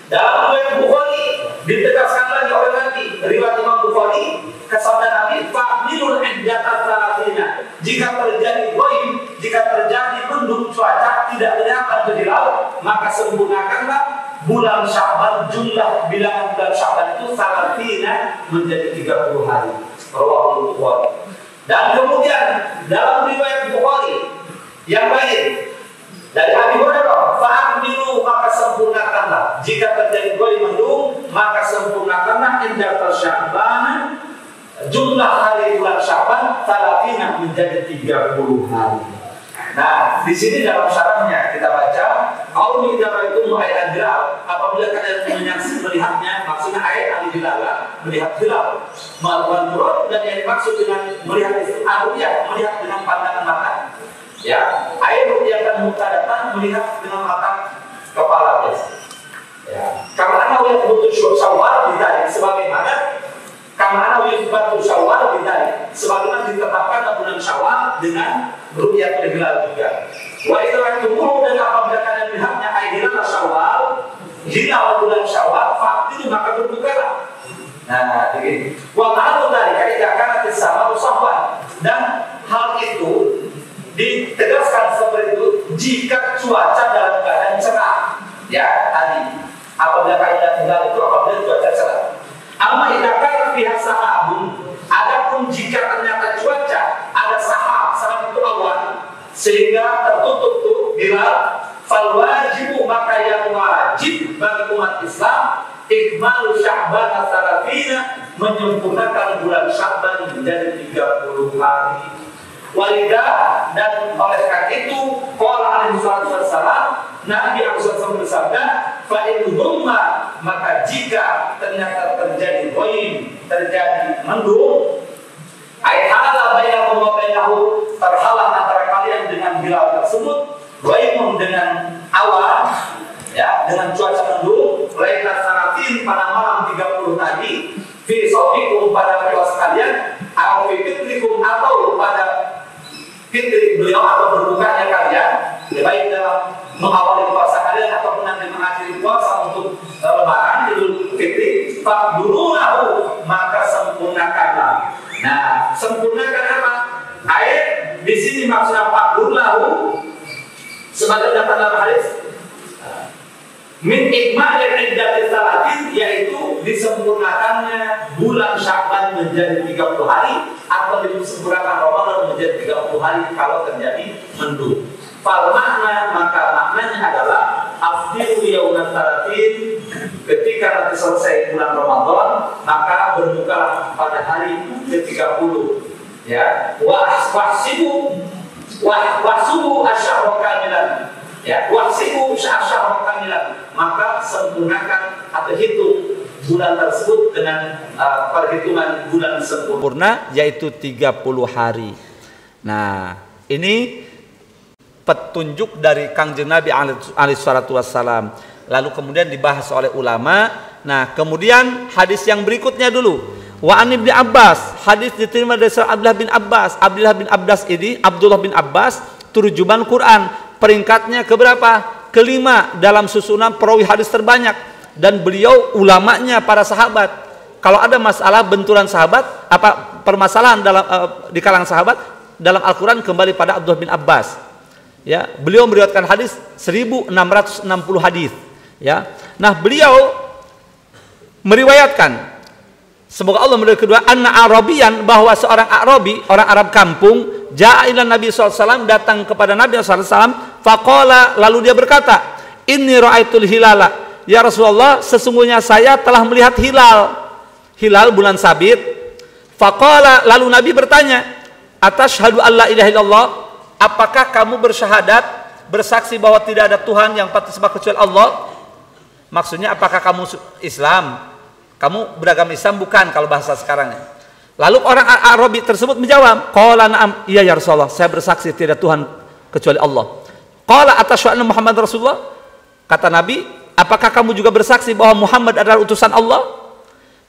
Dalam riwayat Bukhari ditegaskan lagi oleh Nabi, riwayat Imam Bukhari, sabda Nabi, fa'minul iddatat salatina. Jika terjadi goib, jika terjadi mendung cuaca tidak kelihatan ke hilal, maka sempurnakanlah bulan Sya'ban, jumlah bilangan bulan Sya'ban itu salatina menjadi 30 hari. Rawahu Bukhari. Dan kemudian dalam riwayat Bukhari yang lain dari Abi Hurairah, fa'amilu, maka sempurnakanlah. Jika terjadi ghaib mendung, maka sempurnakanlah indah Sya'ban. Jumlah hari bulan Sya'ban 30 menjadi 30 hari. Nah, di sini dalam syaratnya kita baca, "Qauli daraitum ayat hilal." Apabila kalian melihatnya, maksudnya ayat al-hilal, melihat hilal. Melakukan murad, dan yang dimaksud dengan melihat itu aruyah, melihat dengan pandangan mata. Ya, ayat ru'yah dan mutadatan, melihat dengan mata kepala. Ya, karena Allah butuh syawal ditanya sebagaimana karena wifatu Syawal bidai, sebagaimana ditetapkan bulan Syawal dengan ru'yatul hilal juga. Wa idza tumuru, dan apabila kalian melihatnya hilal Syawal, hilal bulan Syawal, fakti maka berbukalah. Nah, begini. Wa ma'al dari kaidah kana sama usahwan, dan hal itu ditegaskan seperti itu jika cuaca dalam keadaan cerah. Ya, tadi apabila kaidah hilal itu apabila cuaca cerah. Amma idakar pihak sahabun, adapun jika ternyata cuaca ada sahab itu awan sehingga tertutup tuh hilal, fal wajibu, maka yang wajib bagi umat Islam ikmalu Sya'ban as-salafina, menyempurnakan bulan Sya'ban menjadi 30 hari. Walidah, dan oleh karena itu qala alaihi wassalam, Nabi SAW bersabda, fa'in humma, maka jika ternyata terjadi ghaib, terjadi mendung, ay hala bainakum wa bainahu, terhalang antara kalian dengan hilal tersebut, ghaibun dengan awan, ya, dengan cuaca mendung, lailat sanatin, pada malam 30 tadi, fi sofikum, pada puasa kalian, atau fi fitrikum, atau pada fitri beliau atau berbukanya kalian, baik dalam mengawali puasa kalian ataupun nanti mengakhiri puasa untuk lebaran Idul Fitri, faqdurunahu, maka sempurnakanlah. Nah, sempurnakan apa? Ayat di sini maksudnya faqdurunahu sebagai datang dalam hadis min ikmalil iddati salatin, yaitu disempurnakannya bulan Sya'ban menjadi 30 hari atau disempurnakan Ramadan menjadi 30 hari kalau terjadi mendung. Fal makna, maka maknanya adalah afdilu yauman salatin, ketika nanti selesai bulan Ramadan maka berbukalah pada hari ke-30. Ya, wahsibu asyara kamilan. Ya, wahsibu asyara kamilan, maka sempurnakan atau hitung bulan tersebut dengan perhitungan bulan sempurna, yaitu 30 hari. Nah, ini petunjuk dari Kangjeng Nabi alaihi salatu wassalam. Lalu kemudian dibahas oleh ulama. Nah, kemudian hadis yang berikutnya dulu. Wa an Ibnu Abbas, hadis diterima dari Abdullah bin Abbas. Abdullah bin Abbas turjuman Quran, peringkatnya keberapa? Kelima dalam susunan perawi hadis terbanyak, dan beliau ulamanya para sahabat. Kalau ada masalah benturan sahabat, apa permasalahan dalam di kalangan sahabat dalam Al-Qur'an, kembali pada Abdullah bin Abbas. Ya, beliau meriwayatkan hadis 1660 hadis. Ya, nah beliau meriwayatkan, semoga Allah meridhai kedua, anna Arabiyan, bahwa seorang Arabi, orang Arab kampung, ja'a ila Nabi SAW, datang kepada Nabi SAW, faqala, lalu dia berkata, inni ra'aitul hilala, ya Rasulullah, sesungguhnya saya telah melihat hilal bulan sabit. Faqala, lalu Nabi bertanya, atashhadu alla ilaha illallah, apakah kamu bersyahadat, bersaksi bahwa tidak ada Tuhan yang patut disembah kecuali Allah? Maksudnya apakah kamu Islam? Kamu beragama Islam bukan, kalau bahasa sekarang. Lalu orang Arabi tersebut menjawab, qala na'am, iya ya Rasulullah, saya bersaksi tidak Tuhan kecuali Allah. Qala atashhadu anna Muhammad Rasulullah, kata Nabi, apakah kamu juga bersaksi bahwa Muhammad adalah utusan Allah?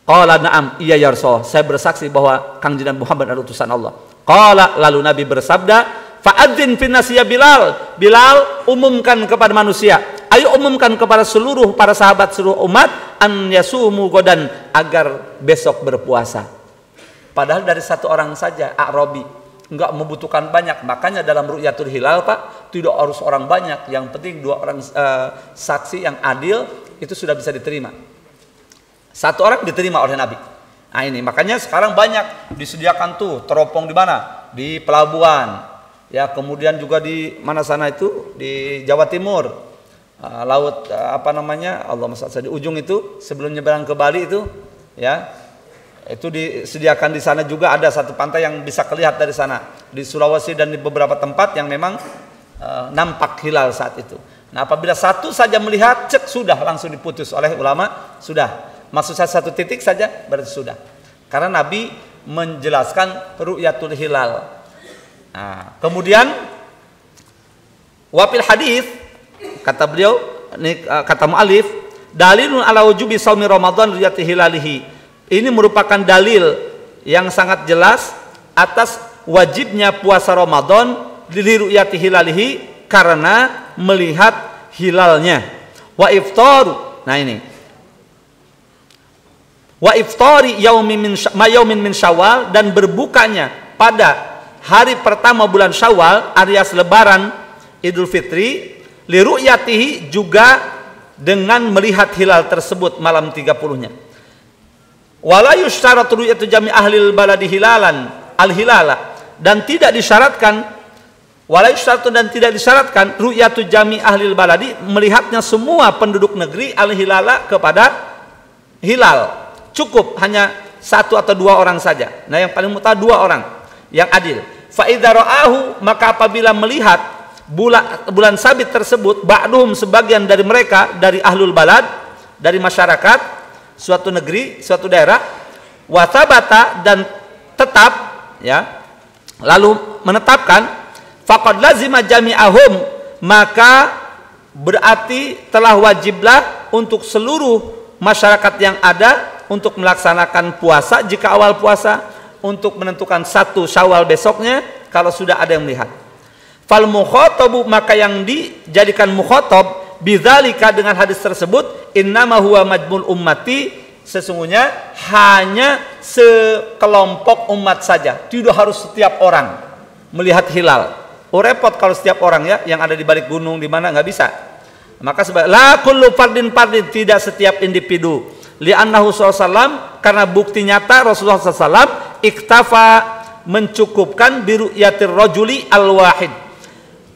Qala na'am, iya ya Rasulullah, saya bersaksi bahwa Kangjeng Muhammad adalah utusan Allah. Qala, lalu Nabi bersabda, fa'adzin finnas ya Bilal, Bilal, umumkan kepada manusia, ayo umumkan kepada seluruh para sahabat, seluruh umat, an yasumu godan, agar besok berpuasa. Padahal dari satu orang saja, Arabi, enggak membutuhkan banyak. Makanya dalam ru'yatul hilal, Pak, tidak harus orang banyak, yang penting 2 orang saksi yang adil, itu sudah bisa diterima. 1 orang diterima oleh Nabi. Nah ini, makanya sekarang banyak disediakan tuh teropong di mana? Di pelabuhan. Ya, kemudian juga di mana sana itu, di Jawa Timur. laut Allahumma sholli, di ujung itu sebelum nyebrang ke Bali itu, ya, itu disediakan di sana juga ada satu pantai yang bisa kelihatan dari sana, di Sulawesi dan di beberapa tempat yang memang nampak hilal saat itu. Nah, apabila satu saja melihat, cek sudah langsung diputus oleh ulama, sudah. Maksud saya satu titik saja berarti sudah. Karena Nabi menjelaskan ru'yatul hilal. Nah, kemudian wafil hadis kata beliau, ini kata mu'alif, dalilun ala wujubi shaumi Ramadan ru'yati hilalihi. Ini merupakan dalil yang sangat jelas atas wajibnya puasa Ramadan li ru'yati hilalihi, karena melihat hilalnya. Wa iftaru, nah ini, wa iftari yaumin min Syawal, dan berbukanya pada hari pertama bulan Syawal alias lebaran Idul Fitri, li ru'yatihi, juga dengan melihat hilal tersebut malam 30-nya. Wala yusytaratu ru'yatu jami ahlil baladi hilalan al-hilala, dan tidak disyaratkan ru'yatu jami ahlil baladi, melihatnya semua penduduk negeri al-hilala kepada hilal. Cukup hanya satu atau dua orang saja. Nah, yang paling muta dua orang yang adil. Fa idza ra'ahu, maka apabila melihat bulan sabit tersebut, ba'duhum, sebagian dari mereka, dari ahlul balad, dari masyarakat suatu negeri, suatu daerah, wa thabata, dan tetap, ya, lalu menetapkan, faqad lazima jami'ahum, maka berarti telah wajiblah untuk seluruh masyarakat yang ada untuk melaksanakan puasa jika awal puasa, untuk menentukan 1 Syawal besoknya kalau sudah ada yang melihat. Fal mukhatabu, maka yang dijadikan mukhatab bidzalika, dengan hadis tersebut, innama huwa majmul ummati, sesungguhnya hanya sekelompok umat saja, tidak harus setiap orang melihat hilal. Oh, repot kalau setiap orang, ya, yang ada di balik gunung di mana, nggak bisa. Maka la kullu fardin, tidak setiap individu. Li'annahu sallallahu, karena bukti nyata Rasulullah sallallahu iktafa, mencukupkan biru'yatir rajuli al-wahid,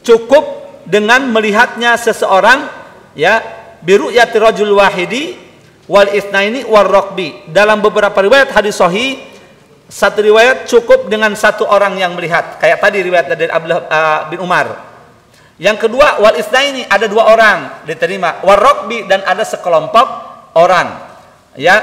cukup dengan melihatnya seseorang, ya, biru'yatir rajul wahidi wal itsnaini war raqbi. Dalam beberapa riwayat hadis sahih, satu riwayat cukup dengan satu orang yang melihat, kayak tadi riwayat dari Abdullah bin Umar. Yang kedua, wal itsnaini, ada 2 orang diterima, war raqbi, dan ada sekelompok orang, ya,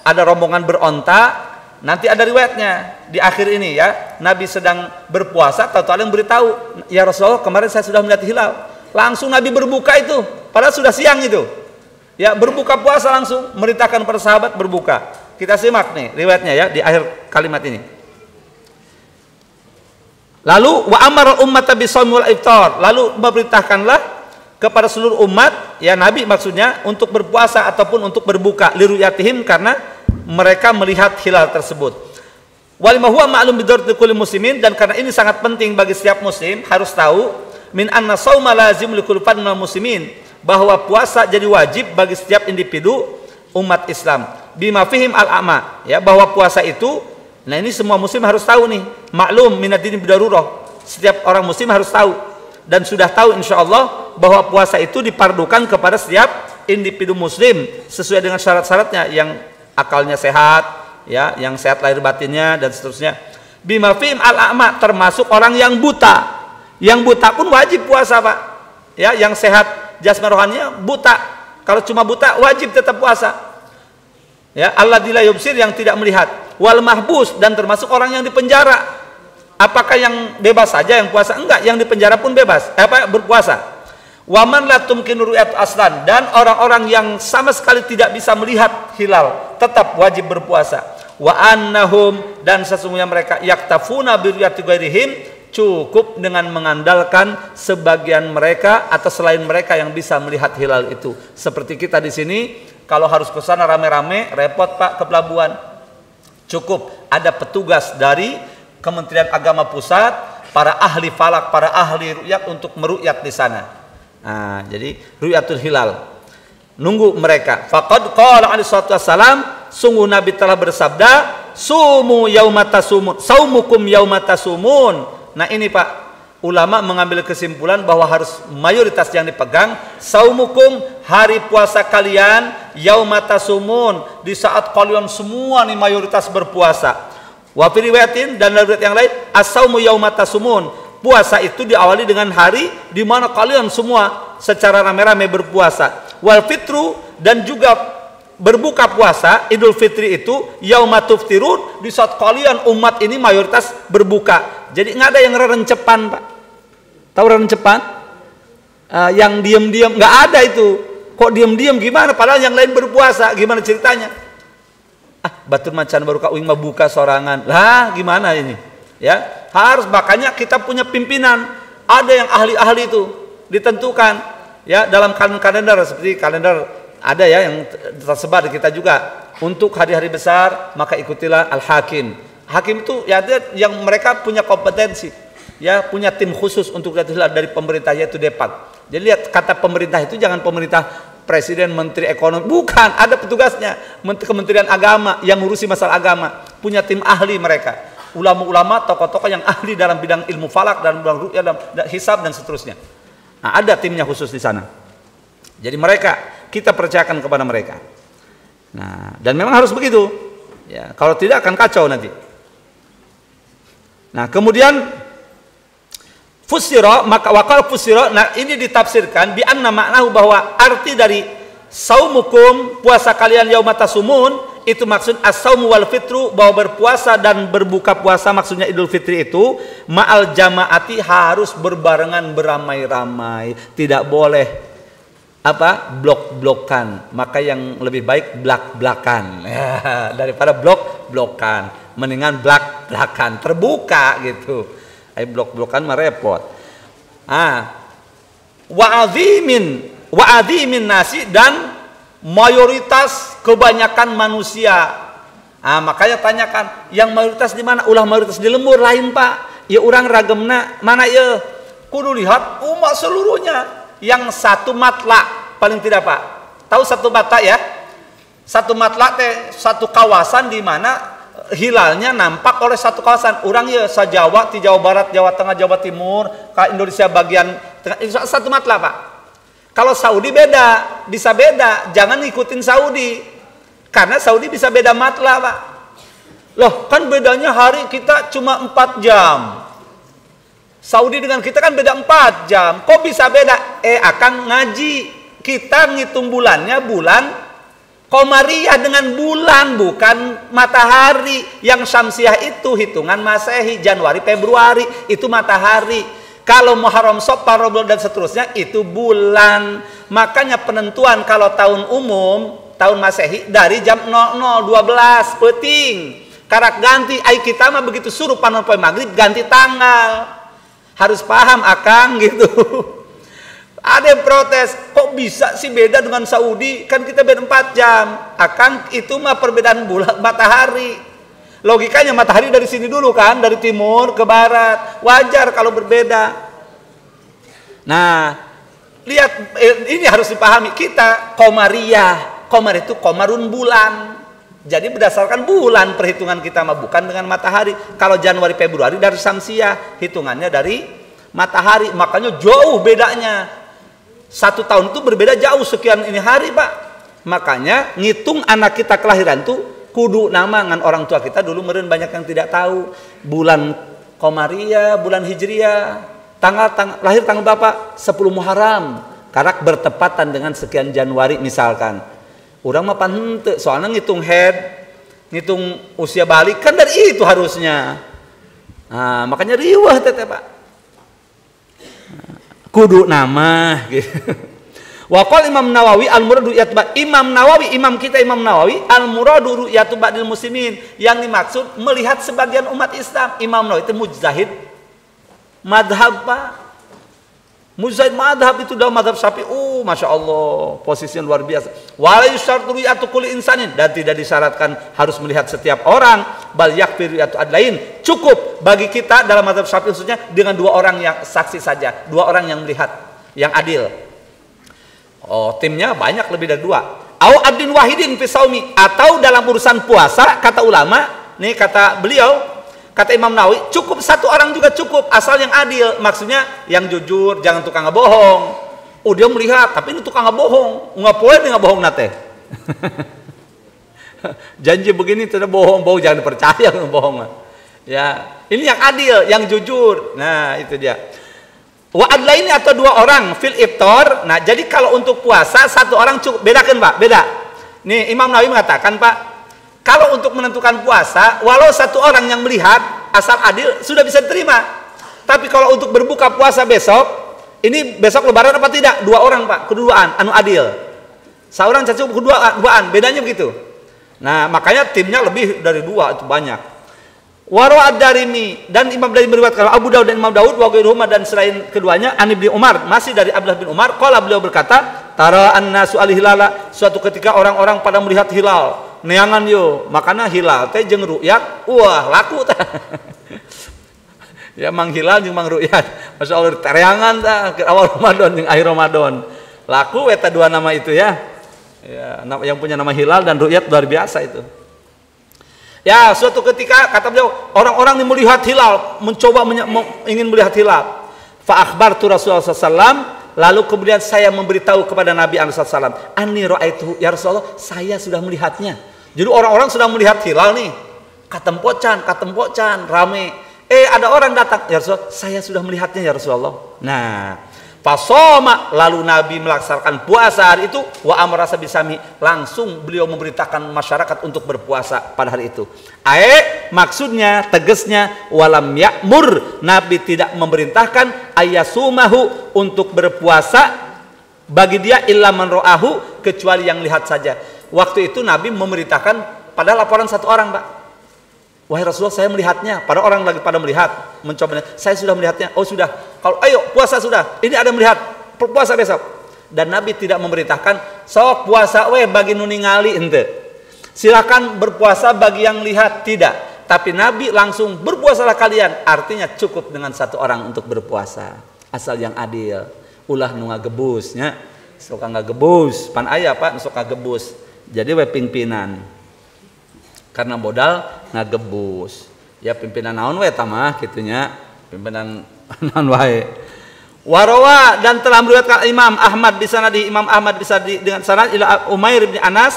ada rombongan beronta. Nanti ada riwayatnya di akhir ini, ya, Nabi sedang berpuasa, tahu-tahu yang beritahu, ya Rasulullah, kemarin saya sudah melihat hilal. Langsung Nabi berbuka itu, padahal sudah siang itu, ya, berbuka puasa, langsung merintahkan para sahabat berbuka. Kita simak nih riwayatnya, ya, di akhir kalimat ini. Lalu wa amara ummata bisawmi wal iftar, lalu memerintahkanlah kepada seluruh umat, ya, Nabi maksudnya, untuk berpuasa ataupun untuk berbuka, liruyatihim, karena mereka melihat hilal tersebut. Walima huwa ma'lum bidarti kulli muslimin, dan karena ini sangat penting bagi setiap muslim, harus tahu, min anna shauma lazim likulli fardin minal muslimin, bahwa puasa jadi wajib bagi setiap individu umat Islam. Bima fihim al-a'ma, ya, bahwa puasa itu, nah ini semua muslim harus tahu nih, maklum minad-din bidarurah, setiap orang muslim harus tahu dan sudah tahu insyaallah bahwa puasa itu dipardukan kepada setiap individu muslim sesuai dengan syarat-syaratnya, yang akalnya sehat, ya, yang sehat lahir batinnya dan seterusnya. Bima fihim al-a'ma, termasuk orang yang buta. Yang buta pun wajib puasa, Pak. Ya, yang sehat jasmani rohaninya buta. Kalau cuma buta wajib tetap puasa. Ya, alladzi la yubsir, yang tidak melihat. Wal mahbus, dan termasuk orang yang dipenjara. Apakah yang bebas saja yang puasa? Enggak, yang dipenjara pun bebas. Berpuasa. Waman la tumkinu ru'yat aslan, dan orang-orang yang sama sekali tidak bisa melihat hilal tetap wajib berpuasa. Wa annahum, dan sesungguhnya mereka yaktafuna bi ru'yati ghairihim, cukup dengan mengandalkan sebagian mereka atau selain mereka yang bisa melihat hilal itu. Seperti kita di sini, kalau harus ke sana rame-rame, repot, Pak, ke pelabuhan. Cukup ada petugas dari Kementerian Agama Pusat, para ahli falak, para ahli ru'yat untuk meru'yat di sana. Nah, jadi ru'yatul hilal, nunggu mereka. Faqad qala alaihi salatu wassalam, sungguh Nabi telah bersabda, sumu yaumata sumun, saumukum yaumata sumun. Nah ini, Pak, ulama mengambil kesimpulan bahwa harus mayoritas yang dipegang saumukum, hari puasa kalian, yaumatasumun, di saat kalian semua nih mayoritas berpuasa. Wa fi riwayatin, dan riwayat yang lain, as-saumu yaumatasumun, puasa itu diawali dengan hari di mana kalian semua secara rame-rame berpuasa. Wal fitru, dan juga berbuka puasa Idul Fitri itu yaumatuftirun, di saat kalian umat ini mayoritas berbuka. Jadi nggak ada yang rencepan, Pak. Tahu rencepan? Yang diam-diam, nggak ada itu. Kok diam-diam gimana? Padahal yang lain berpuasa, gimana ceritanya? Batur macan baru kau ingin buka sorangan. Lah, gimana ini? Ya, harus, makanya kita punya pimpinan. Ada yang ahli-ahli itu ditentukan. Ya, dalam kalender seperti kalender ada ya yang tersebar di kita juga. Untuk hari-hari besar maka ikutilah al-hakim. Hakim itu ya yang mereka punya kompetensi, ya punya tim khusus untuk dari pemerintah, yaitu Depak. Jadi lihat, kata pemerintah itu jangan pemerintah presiden, menteri ekonomi, bukan, ada petugasnya, Kementerian Agama yang ngurusi masalah agama, punya tim ahli mereka, ulama-ulama, tokoh-tokoh yang ahli dalam bidang ilmu falak dan bidang ruqyah dan hisab dan seterusnya. Nah, ada timnya khusus di sana. Jadi mereka, kita percayakan kepada mereka. Nah, dan memang harus begitu. Ya, kalau tidak akan kacau nanti. Nah, kemudian fusira, maka wakal fusira, nah ini ditafsirkan bi anna maknahu, bahwa arti dari saumukum, puasa kalian yaumatasumun, itu maksud as-saumu wal fitru, bahwa berpuasa dan berbuka puasa maksudnya Idul Fitri itu ma'al jamaati, harus berbarengan, beramai-ramai, tidak boleh blok-blokan. Maka yang lebih baik blak-blakan ya, daripada blok-blokan, mendingan blak-blakan, terbuka gitu. Blok-blokan mah repot. Wa'adhimin nasi, dan mayoritas kebanyakan manusia. Makanya tanyakan, yang mayoritas di mana? Ulah mayoritas di lembur lain, Pak. Ya orang ragemna mana ya? Kudu lihat umat seluruhnya. Yang satu matla paling tidak, Pak. Tahu satu matla ya? Satu matla teh satu kawasan di mana hilalnya nampak oleh satu kawasan. Orang ya sa-Jawa, di Jawa Barat, Jawa Tengah, Jawa Timur, ke Indonesia bagian tengah, satu matla, Pak. Kalau Saudi beda, bisa beda. Jangan ngikutin Saudi, karena Saudi bisa beda matla, Pak. Loh, kan bedanya hari kita cuma 4 jam. Saudi dengan kita kan beda 4 jam. Kok bisa beda? Akan ngaji. Kita ngitung bulannya bulan Komariah dengan bulan, bukan matahari. Yang Syamsiah itu hitungan Masehi, Januari, Februari, itu matahari. Kalau Muharram, Safar, Rabiul dan seterusnya itu bulan. Makanya penentuan kalau tahun umum, tahun Masehi dari jam 00.12 penting. Karak ganti, kita mah begitu suruh panon poe maghrib ganti tanggal. Harus paham akang gitu. Ada yang protes, kok bisa sih beda dengan Saudi? Kan kita beda 4 jam. Akang itu mah perbedaan bulan matahari. Logikanya matahari dari sini dulu kan, dari timur ke barat. Wajar kalau berbeda. Nah, lihat ini harus dipahami. Kita Komariah. Komar itu komarun bulan. Jadi berdasarkan bulan perhitungan kita mah, bukan dengan matahari. Kalau Januari Februari dari Syamsiah, hitungannya dari matahari. Makanya jauh bedanya. 1 tahun itu berbeda jauh sekian ini hari, Pak. Makanya ngitung anak kita kelahiran tuh kudu nama ngan orang tua kita dulu, meureun banyak yang tidak tahu bulan Komariah, bulan Hijriah, tanggal lahir tanggal berapa? 10 Muharram. Karak bertepatan dengan sekian Januari misalkan. Urang mah pan henteu, soalnya ngitung ngitung usia balik kan dari itu harusnya. Nah, makanya riweuh teh, Pak. Kudu nama gitu. Wa qala Imam Nawawi al-muradu yatba, Imam Nawawi, imam kita Imam Nawawi, al-muradu ru'yatu ba'dil muslimin, yang dimaksud melihat sebagian umat Islam. Imam Nawawi itu mujtahid madhab, Pak. Mujtahid madhab itu dalam madhab Syafi'i. Masya Allah, posisinya luar biasa. Wa la yusyartu ru'yatu kulli insanin, dan tidak disyaratkan harus melihat setiap orang. Bal yakfi ru'yatu adlain, cukup bagi kita dalam madhab Syafi'i khususnya dengan 2 orang yang saksi saja, 2 orang yang melihat, yang adil. Oh, timnya banyak lebih dari 2. Au abdin wahidin fi saumi, atau dalam urusan puasa, kata ulama, nih kata beliau, Kata Imam Nawawi, cukup satu orang juga cukup, asal yang adil. Maksudnya yang jujur, jangan tukang ngebohong. Oh dia melihat, tapi ini tukang ngebohong. Nggak boleh dia ngebohong nate. Janji begini tidak bohong, jangan dipercaya ngebohong. Ya, ini yang adil, yang jujur. Nah itu dia. Wa adlaini atau dua orang fil iftar. Nah jadi kalau untuk puasa satu orang cukup. Bedakan Pak, beda. Nih Imam Nawawi mengatakan Pak, kalau untuk menentukan puasa, walau satu orang yang melihat asal adil sudah bisa diterima. Tapi kalau untuk berbuka puasa besok, ini besok lebaran apa tidak? Dua orang Pak, keduaan, anu adil. Seorang cukup keduaan, bedanya begitu. Nah makanya timnya lebih dari dua, itu banyak. Waro ad-Darimi dan Imam Darimi meriwayatkan Abu Daud dan Imam Daud wa ghairuhuma dan selain keduanya an Ibnu Umar, masih dari Abdullah bin Umar, qala beliau berkata, tara annasu al-hilala, suatu ketika orang-orang pada melihat hilal. Neangan yo, makana hilal teh jeung ru'yat, wah laku tah. Ya mang hilal jeung mang ru'yat. Masyaallah tereangan tah ke awal Ramadan jeung akhir Ramadan. Laku eta dua nama itu ya. Ya, yang punya nama hilal dan ru'yat luar biasa itu. Ya, suatu ketika kata beliau, orang-orang yang melihat hilal, mencoba ingin melihat hilal. Fa akhbartu Rasulullah SAW, lalu kemudian saya memberitahu kepada Nabi SAW, anni ra'aitu ya Rasulullah, saya sudah melihatnya. Jadi orang-orang sudah melihat hilal nih, katempocan, rame. Ada orang datang, ya Rasulullah, saya sudah melihatnya ya Rasulullah. Nah, fasoma, lalu Nabi melaksanakan puasa hari itu, wa amara bisami, langsung beliau memberitakan masyarakat untuk berpuasa pada hari itu. Maksudnya tegasnya walam ya'mur, Nabi tidak memerintahkan ayasumahu untuk berpuasa bagi dia illa man ra'ahu, kecuali yang lihat saja. Waktu itu Nabi memerintahkan pada laporan satu orang, Pak. Wahai Rasulullah, saya melihatnya. Pada orang lagi pada melihat, mencoba. Saya sudah melihatnya. Oh sudah. Kalau ayo puasa sudah. Ini ada melihat. Puasa besok. Dan Nabi tidak memerintahkan sok puasa bagi nuningali ente. Silakan berpuasa bagi yang lihat, tidak. Tapi Nabi langsung berpuasalah kalian. Artinya cukup dengan satu orang untuk berpuasa. Asal yang adil. Ulah nu ngagebusnya. Sok ngagebus. Pan aya Pak sok ngagebus. Jadi pimpinan. Karena modal ngagebus. Ya pimpinan naon we tamah kitunya. Pimpinan naon wae. Warawa dan telah meriwayatkan Imam Ahmad di sanad Imam Ahmad bisa dengan sanad ila Umair bin Anas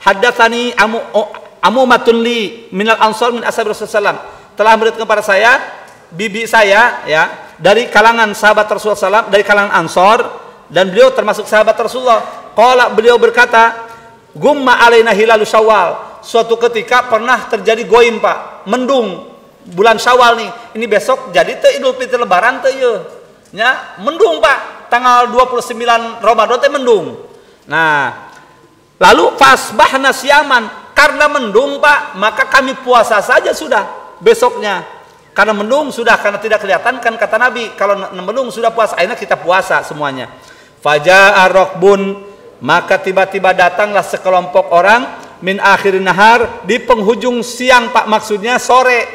haddatsani amumatun li minal ansar min ashabi Rasulullah telah meriwayatkan kepada saya bibi saya ya dari kalangan sahabat Rasulullah SAW, dari kalangan Ansor, dan beliau termasuk sahabat Rasulullah. Qala, beliau berkata, gumma alaina hilalu Syawal. Suatu ketika pernah terjadi goim Pak, mendung bulan Syawal nih. Ini besok jadi teh Idul Fitri Lebaran teh ye. Ya, mendung Pak. Tanggal 29 Ramadan teh mendung. Nah, lalu fasbahna siaman, karena mendung Pak, maka kami puasa saja sudah besoknya. Karena mendung sudah, karena tidak kelihatan kan kata Nabi, kalau mendung sudah puasa, akhirnya kita puasa semuanya. Faja'a rokbun, maka tiba-tiba datanglah sekelompok orang min akhirin nahar, di penghujung siang Pak, maksudnya sore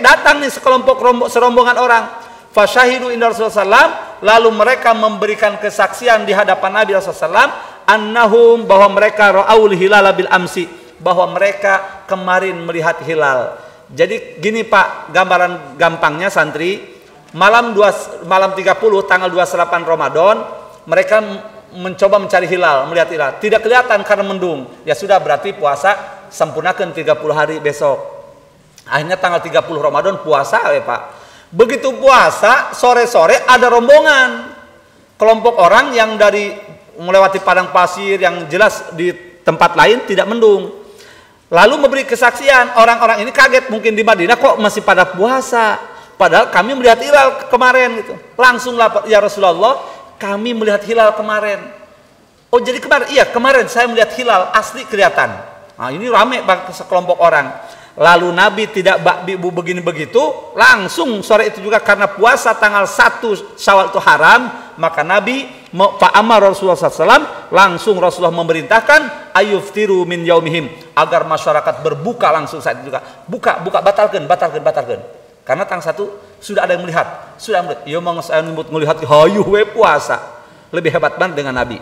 datang nih sekelompok serombongan orang. Fasyahidu inda Rasulullah SAW, lalu mereka memberikan kesaksian di hadapan Nabi SAW, annahum, bahwa mereka ra'aul hilal bil amsi, bahwa mereka kemarin melihat hilal. Jadi gini Pak, gambaran gampangnya santri, malam 30 tanggal 28 Ramadan mereka mencoba mencari hilal, melihat hilal, tidak kelihatan karena mendung. Ya sudah, berarti puasa sempurnakan 30 hari besok. Akhirnya tanggal 30 Ramadan puasa Pak. Begitu puasa, sore-sore ada rombongan kelompok orang yang dari melewati padang pasir yang jelas di tempat lain tidak mendung. Lalu memberi kesaksian, orang-orang ini kaget, mungkin di Madinah kok masih pada puasa, padahal kami melihat hilal kemarin gitu. Langsung lapor, ya Rasulullah, kami melihat hilal kemarin. Oh jadi kemarin? Iya kemarin saya melihat hilal, asli kelihatan. Nah ini rame sekelompok orang. Lalu Nabi tidak begini begitu, langsung sore itu juga karena puasa tanggal 1 Syawal itu haram, maka Nabi fa'amar Rasulullah SAW, langsung Rasulullah memerintahkan ayuftiru min yaumihim, agar masyarakat berbuka langsung saat itu juga. Buka, batalkan. Karena tanggal 1 sudah ada yang melihat, ya saya melihat hayu we puasa. Lebih hebat banget dengan Nabi.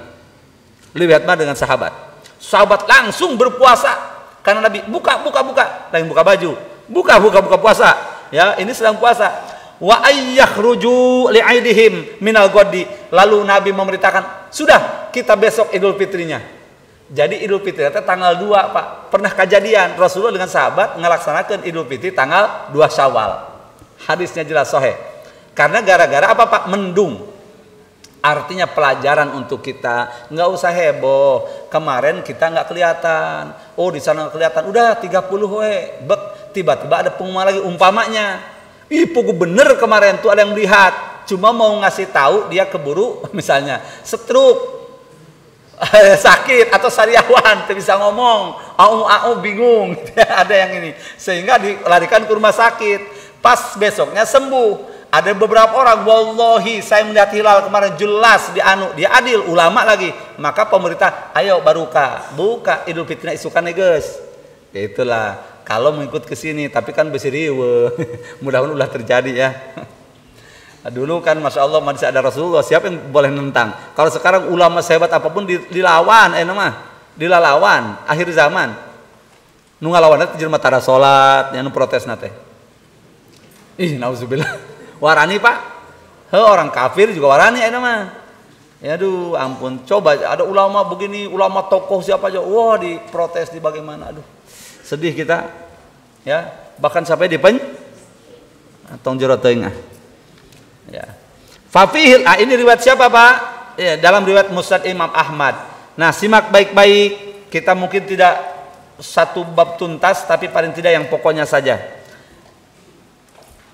Lebih hebat banget dengan sahabat. Sahabat langsung berpuasa. Karena Nabi buka, lain buka baju, Buka puasa. Ya, ini sedang puasa. Wa ayyakhruju li'aidihim minal ghadi. Lalu Nabi memerintahkan, sudah kita besok Idul Fitrinya. Jadi Idul Fitri itu tanggal 2, Pak. Pernah kejadian Rasulullah dengan sahabat melaksanakan Idul Fitri tanggal 2 Syawal. Hadisnya jelas sahih. Karena gara-gara apa, Pak? Mendung. Artinya pelajaran untuk kita, nggak usah heboh. Kemarin kita nggak kelihatan, oh di sana nggak kelihatan, udah 30 tiba-tiba ada pengumuman lagi umpamanya. Ih, pokok bener kemarin tuh ada yang melihat, cuma mau ngasih tahu dia keburu misalnya stroke, sakit atau sariawan, tidak bisa ngomong, bingung, ada yang ini, sehingga dilarikan ke rumah sakit. Pas besoknya sembuh. Ada beberapa orang, wallahi saya melihat hilal kemarin jelas dia adil, ulama lagi. Maka pemerintah, ayo buka Idul Fitri isukan nih guys. Itulah kalau mengikut ke sini, tapi kan besiriwe. Mudah-mudahan ulah terjadi ya. Dulu kan masya Allah masih ada Rasulullah, siapa yang boleh nentang? Kalau sekarang ulama sehebat apapun dilawan, dilalawan akhir zaman. Nu ngalawan itu jelema tara salat, nya nu protes nate. Ih, nauzubillah. Warani, Pak. Orang kafir juga warani mah. Ya aduh, ampun. Coba ada ulama begini, ulama tokoh siapa aja, wah diprotes di bagaimana. Aduh. Sedih kita. Ya, bahkan sampai tong jero teuing. Ya. Fafihil, ini riwayat siapa, Pak? Ya, dalam riwayat Musnad Imam Ahmad. Nah, simak baik-baik. Kita mungkin tidak satu bab tuntas, tapi paling tidak yang pokoknya saja.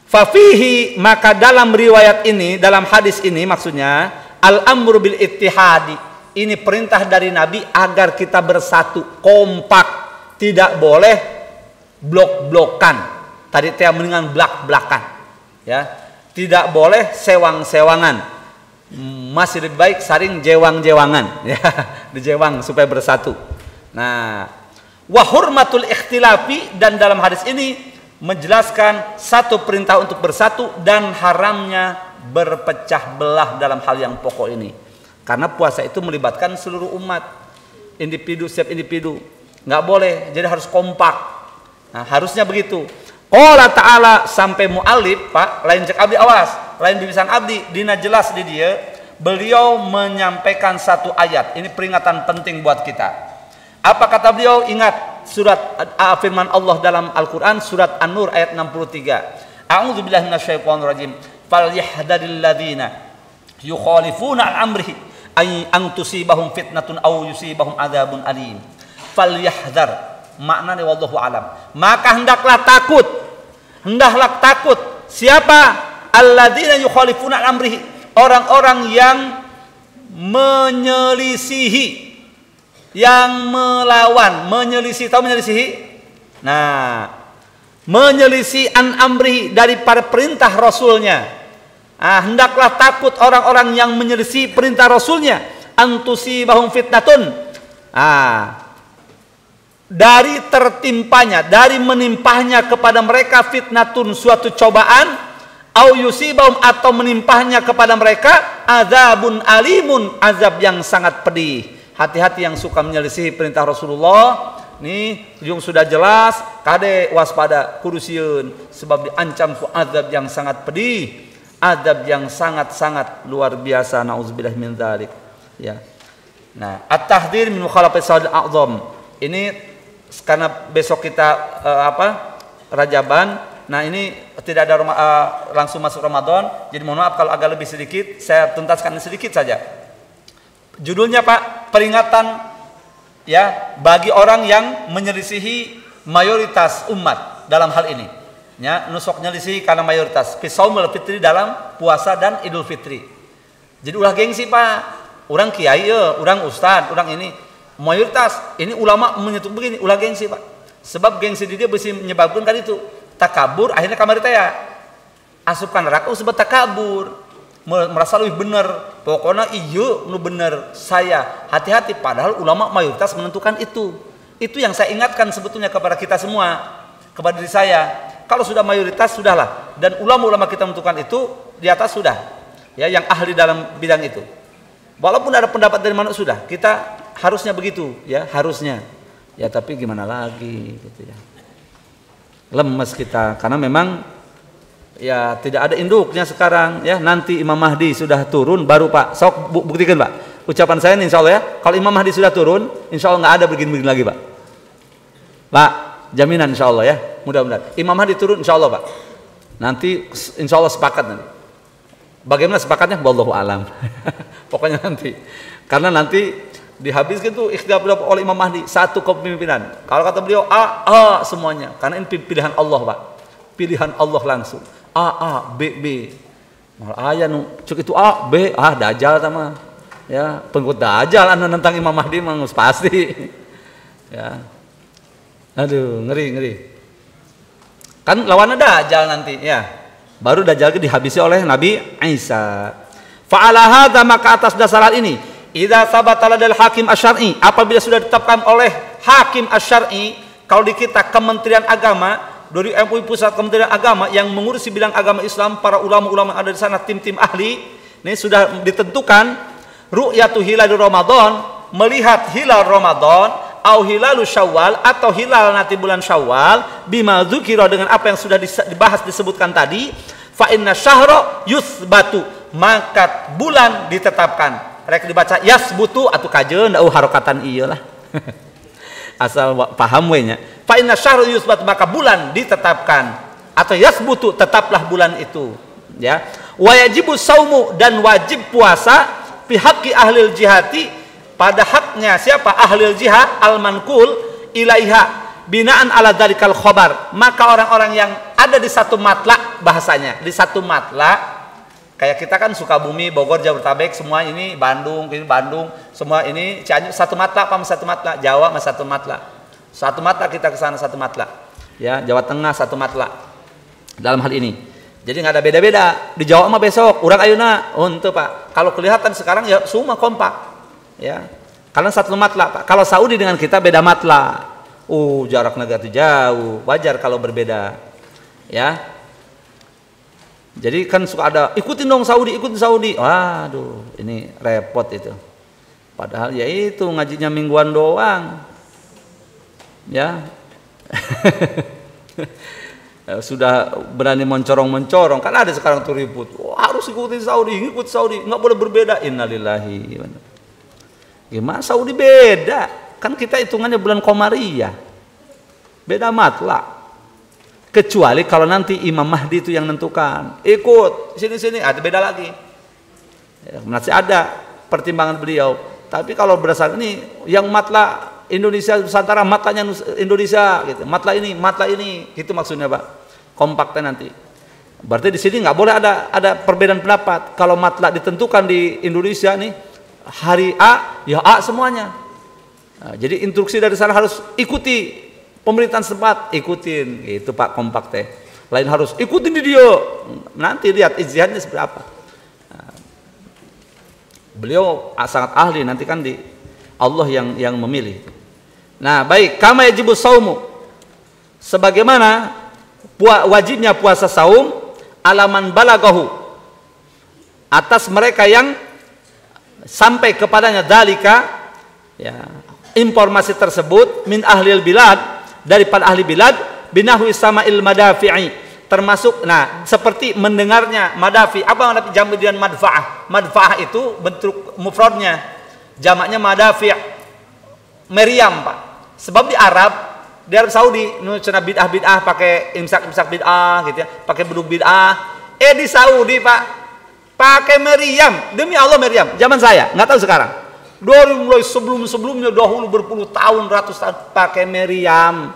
Fafihi, maka dalam riwayat ini, dalam hadis ini maksudnya al-amru bil ittihadi. Ini perintah dari Nabi agar kita bersatu, kompak, tidak boleh blok-blokan. Tadi teh mendingan blak-blakan. Ya. Tidak boleh sewang-sewangan. Masih lebih baik saring jewang-jewangan, ya, dijewang supaya bersatu. Nah, wa hurmatul ikhtilafi, dan dalam hadis ini menjelaskan satu perintah untuk bersatu dan haramnya berpecah belah dalam hal yang pokok ini. Karena puasa itu melibatkan seluruh umat, setiap individu. Nggak boleh, jadi harus kompak. Nah, harusnya begitu. Qala ta'ala, sampai mu'alif, Pak, lain cek abdi awas, lain bibisan abdi, dina jelas di dia, beliau menyampaikan satu ayat. Ini peringatan penting buat kita. Apa kata beliau? Ingat surat firman Allah dalam Al-Quran, surat An-Nur ayat 63. A'udzubillahi minasyaitonir rajim. Falyahdharil ladzina yukhalifuna an amrihi an tusibahum fitnatun aw yusibahum adzabun alim. Falyahdhar, maknanya wallahu alam. Maka hendaklah takut. Siapa? Alladzina yukhalifuna an amrihi, orang-orang yang menyelisihi, yang melawan, tahu menyelisihi? Nah, menyelisih an amrihi, daripada perintah Rasulnya. Hendaklah takut orang-orang yang menyelisih perintah Rasulnya. Antusibahum fitnatun. Dari tertimpanya, dari menimpahnya kepada mereka fitnatun, suatu cobaan. Au yusibahum, atau menimpahnya kepada mereka azabun alimun, azab yang sangat pedih. Hati-hati yang suka menyelisih perintah Rasulullah. Nih, yang sudah jelas, kade waspada kurusieun, sebab diancam ku azab yang sangat pedih, azab yang sangat-sangat luar biasa. Nauzubillah min dzalik. Ya. Nah, at-tahdhir min mukhalafati sawadil a'zam. Ini karena besok kita Rajaban. Nah, ini tidak ada langsung masuk Ramadan. Jadi mohon maaf kalau agak lebih sedikit, saya tuntaskan sedikit saja. Judulnya, Pak, peringatan ya bagi orang yang menyelisihi mayoritas umat dalam hal ini. Ya, nusuk nyelisihi karena mayoritas. Fisaumul fitri, dalam puasa dan Idul Fitri. Jadi ulah gengsi, Pak. Orang kiai, orang ustad, orang ini mayoritas. Ini ulama menyentuh begini, ulah gengsi, Pak. Sebab gengsi dia bisa menyebabkan kan itu takabur, akhirnya kamar itu ya asupkan neraka sebab takabur. Merasa lebih benar, pokoknya iya nu benar saya, hati-hati. Padahal ulama mayoritas menentukan itu yang saya ingatkan sebetulnya kepada kita semua, kepada diri saya. Kalau sudah mayoritas sudahlah, dan ulama-ulama kita menentukan itu di atas sudah ya, yang ahli dalam bidang itu. Walaupun ada pendapat dari mana sudah, kita harusnya begitu ya, harusnya ya, tapi gimana lagi gitu ya. Lemes kita karena memang ya tidak ada induknya sekarang ya. Nanti Imam Mahdi sudah turun baru Pak sok buktikan Pak. Ucapan saya ini insya Allah ya, kalau Imam Mahdi sudah turun insya Allah nggak ada begini-begini lagi Pak. Pak, jaminan insya Allah ya, mudah-mudahan Imam Mahdi turun insya Allah Pak. Nanti insya Allah sepakat nanti. Bagaimana sepakatnya? Wallahu alam. Pokoknya nanti, karena nanti dihabiskan tuh ikhtiar oleh Imam Mahdi satu kepemimpinan. Kalau kata beliau A semuanya, karena ini pilihan Allah Pak, pilihan Allah langsung A B. Malah ayah nu cuk itu A B dajal sama ya pengikut dajal anu tentang Imam Mahdi memang pasti ya. Aduh ngeri kan lawannya dajal nanti ya, baru dajal dihabisi oleh Nabi Isa. Fa'ala hadza, maka atas dasar hal ini idza sabata ladal hakim asy'ari, apabila sudah ditetapkan oleh hakim asy'ari, kalau di kita Kementerian Agama dari MUI Pusat Kementerian Agama yang mengurusi bidang agama Islam, para ulama-ulama ada di sana, tim-tim ahli, ini sudah ditentukan ru'yatu hilal Ramadan, melihat hilal Ramadan, au hilalu Syawal, atau hilal nanti bulan Syawal, bima dzukira, dengan apa yang sudah dibahas disebutkan tadi, fa inna syahra yusbatu, maka bulan ditetapkan. Rek dibaca yasbutu atau kajeun da harokatan ieu lah. Asal paham we nya. Fa inna syahra yusbat, maka bulan ditetapkan, atau yasbutu, tetaplah bulan itu ya. Wa yajibu saumu, dan wajib puasa fi haqqi ahlil jihati, pada haknya siapa? Ahlil jihad al manqul ilaiha binaan ala dzalikal khabar, maka orang-orang yang ada di satu matla, bahasanya di satu matla. Kayak kita kan Sukabumi, Bogor, Jabodetabek, semua ini Bandung, semua ini Cianjur, satu matla apa satu matla, Jawa mas satu matla. Satu matla kita ke sana satu matla. Ya, Jawa Tengah satu matla. Dalam hal ini. Jadi nggak ada beda-beda. Di Jawa mah besok, urang ayeuna untuk Pak. Kalau kelihatan sekarang ya semua kompak. Ya. Karena satu matla, Pak. Kalau Saudi dengan kita beda matla. Jarak negara itu jauh. Wajar kalau berbeda. Ya. Jadi kan suka ada ikutin dong Saudi, ikutin Saudi. Waduh, ini repot itu. Padahal ya itu ngajinya mingguan doang. Ya. Sudah berani mencorong-mencorong. Kan ada sekarang tuh ribut. Harus ikutin Saudi, ikut Saudi, nggak boleh berbeda. Innalillahi. Gimana Saudi beda? Kan kita hitungannya bulan Qamariyah. Beda matla. Kecuali kalau nanti Imam Mahdi itu yang menentukan, ikut sini-sini, ada beda lagi. Ya, masih ada pertimbangan beliau. Tapi kalau berdasarkan ini, yang matla Indonesia Nusantara, matlanya Indonesia, gitu. Matla ini, gitu maksudnya Pak. Kompaknya nanti. Berarti di sini nggak boleh ada perbedaan pendapat. Kalau matla ditentukan di Indonesia nih, hari A, ya A semuanya. Nah, jadi instruksi dari sana harus ikuti. Pemerintahan setempat ikutin, itu Pak kompak teh. Lain harus ikutin di dia. Nanti lihat ijtihadnya seperti apa. Nah, beliau sangat ahli, nanti kan di Allah yang memilih. Nah, baik, kama yajibu saumu. Sebagaimana wajibnya puasa saum alaman balagahu, atas mereka yang sampai kepadanya dalika ya, informasi tersebut min ahlil bilad, daripada ahli bilad, binahwi sama'il madafi'i, termasuk seperti mendengarnya madafi. Apa madafi? Jamak dengan madfa'ah. Madfa'ah itu bentuk mufradnya, jamaknya madafi'. Meriam Pak. Sebab di Arab Saudi nu cenah bid'ah pakai imsak bid'ah gitu ya, pakai bedug bid'ah. Di Saudi Pak pakai meriam. Demi Allah meriam. Zaman saya, nggak tahu sekarang. Dari mulai sebelumnya dahulu berpuluh tahun, ratus tahun pakai meriam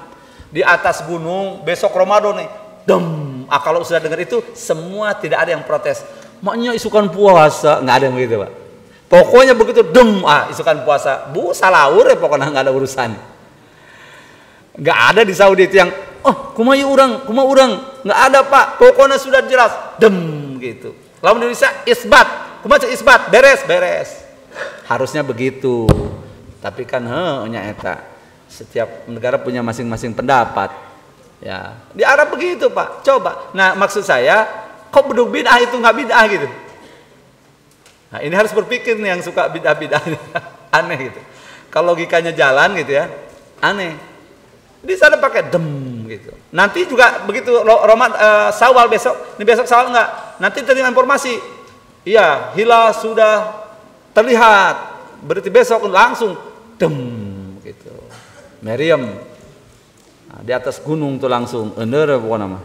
di atas gunung. Besok Ramadan nih, kalau sudah dengar itu semua tidak ada yang protes. Maknya isukan puasa, nggak ada yang begitu Pak. Pokoknya begitu isukan puasa, salawur ya pokoknya nggak ada urusan. Nggak ada di Saudi itu yang kumaha urang, nggak ada Pak. Pokoknya sudah jelas, gitu. Lalu Indonesia isbat, kumaha isbat, beres. Harusnya begitu, tapi kan eta setiap negara punya masing-masing pendapat ya. Di Arab begitu Pak, coba. Nah maksud saya, kok bedug bid'ah itu nggak bid'ah gitu. Nah ini harus berpikir nih yang suka bid'ah aneh gitu. Kalau logikanya jalan gitu ya, aneh. Di sana pakai gitu. Nanti juga begitu Syawal besok, ini besok Syawal enggak. Nanti terima informasi. Iya, hilal sudah terlihat. Berarti besok langsung dem gitu. Meriam. Nah, di atas gunung tuh langsung ener pokoknya mah.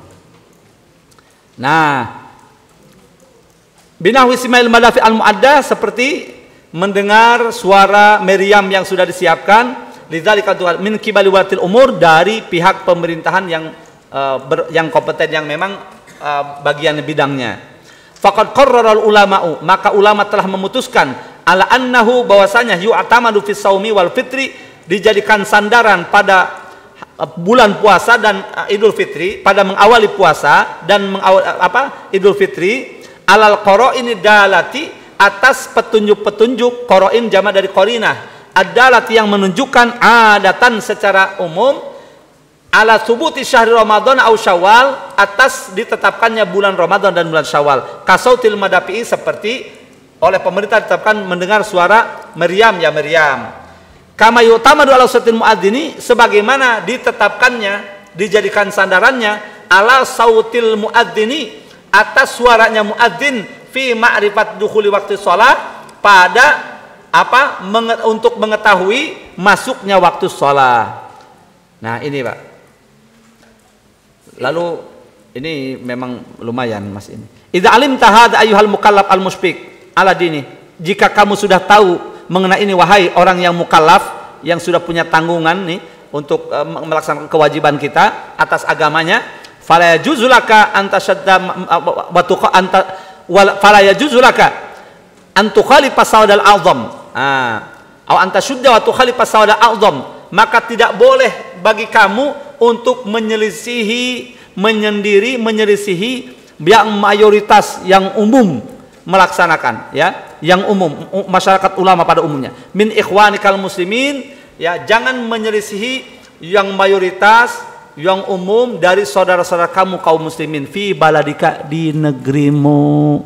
Nah, binahwi simail madafi al-muaddah seperti mendengar suara meriam yang sudah disiapkan lidzalika min qibali walatil umur dari pihak pemerintahan yang kompeten yang memang bagian bidangnya. Faqad qarrara ulama'u, maka ulama telah memutuskan ala annahu bahwasanya yu'tamadu fis shaumi wal fitri, dijadikan sandaran pada bulan puasa dan Idul Fitri, pada mengawali puasa dan Idul Fitri, alal qara'ini dalati, atas petunjuk-petunjuk. Qara'in jama dari qarinah, adalah yang menunjukkan adatan secara umum ala subuti syahri Ramadan au Syawal, atas ditetapkannya bulan Ramadan dan bulan Syawal. Kasautil madafi, seperti oleh pemerintah ditetapkan mendengar suara meriam ya meriam. Kama yu'tamadu ala sautil muadzini, sebagaimana ditetapkannya, dijadikan sandarannya ala sautil muadzini, atas suaranya muadzin fi ma'rifat dukhuli waktu sholat, pada untuk mengetahui masuknya waktu sholat. Nah ini Pak. Lalu ini memang lumayan Mas ini. Idza alimta hadza ayyuhal mukallaf al-mushfiq ala dini, jika kamu sudah tahu mengenai ini wahai orang yang mukallaf, yang sudah punya tanggungan nih untuk melaksanakan kewajiban kita atas agamanya, fala yajuzulaka antashadda wa tuqa anta fala yajuzulaka antukhalifa sawadal azam. Au anta syudda wa tukhalifa sawadal azam, maka tidak boleh bagi kamu untuk menyelisihi yang mayoritas, yang umum melaksanakan, ya, yang umum masyarakat ulama pada umumnya. Min ikhwanikal muslimin, ya, jangan menyelisihi yang mayoritas, yang umum dari saudara-saudara kamu kaum muslimin fi baladika, di negerimu,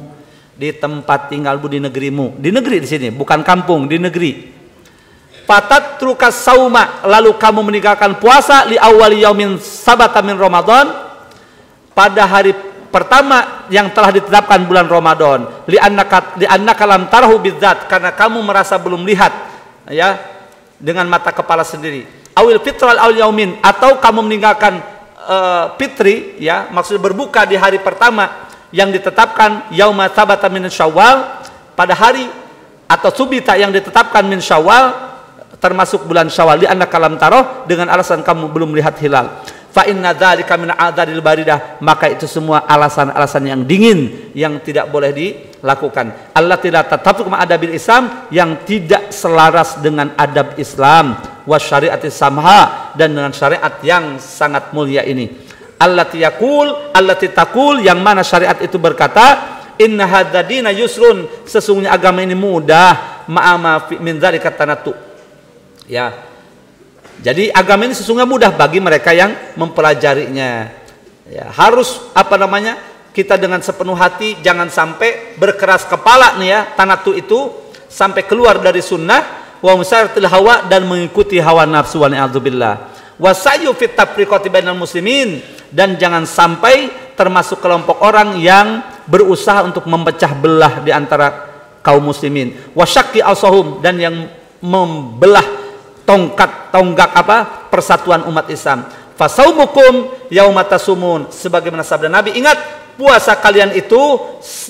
di tempat tinggalmu, di negerimu. Di negeri di sini, bukan kampung, di negeri. Fatat trukas sauma, lalu kamu meninggalkan puasa li awwali yaumin sabata min Ramadan, pada hari pertama yang telah ditetapkan bulan Ramadan. Li annaka lam tarahu bidzat, karena kamu merasa belum lihat, ya, dengan mata kepala sendiri. Awil fitral awil yaumin, atau kamu meninggalkan fitri, ya, maksud berbuka di hari pertama yang ditetapkan yauma sabata min Syawal, pada hari atau subita yang ditetapkan min Syawal, termasuk bulan Syawal, di annaka lam taroh, dengan alasan kamu belum lihat hilal. Fa inna dzalika min a'dzaril baridah, maka itu semua alasan-alasan yang dingin yang tidak boleh dilakukan. Allati la tatafiqu ma adabil Islam, yang tidak selaras dengan adab Islam, wa syariati samha, dan dengan syariat yang sangat mulia ini. Allati taqul, yang mana syariat itu berkata, inna hadzal dina yusrun, sesungguhnya agama ini mudah, ma'ama min dzalika tanattu. Ya. Jadi agama ini sesungguhnya mudah bagi mereka yang mempelajarinya. Ya, harus kita dengan sepenuh hati, jangan sampai berkeras kepala nih ya, tanatu itu sampai keluar dari sunnah, wa musaratil hawa, dan mengikuti hawa nafsu, wa na'udzubillah. Wa sayu fit tafriqati bainal muslimin, dan jangan sampai termasuk kelompok orang yang berusaha untuk memecah belah di antara kaum muslimin. Wa syaqi asahum, dan yang membelah tonggak persatuan umat Islam. Fasaumukum yauma tasumun, sebagaimana sabda Nabi, ingat puasa kalian itu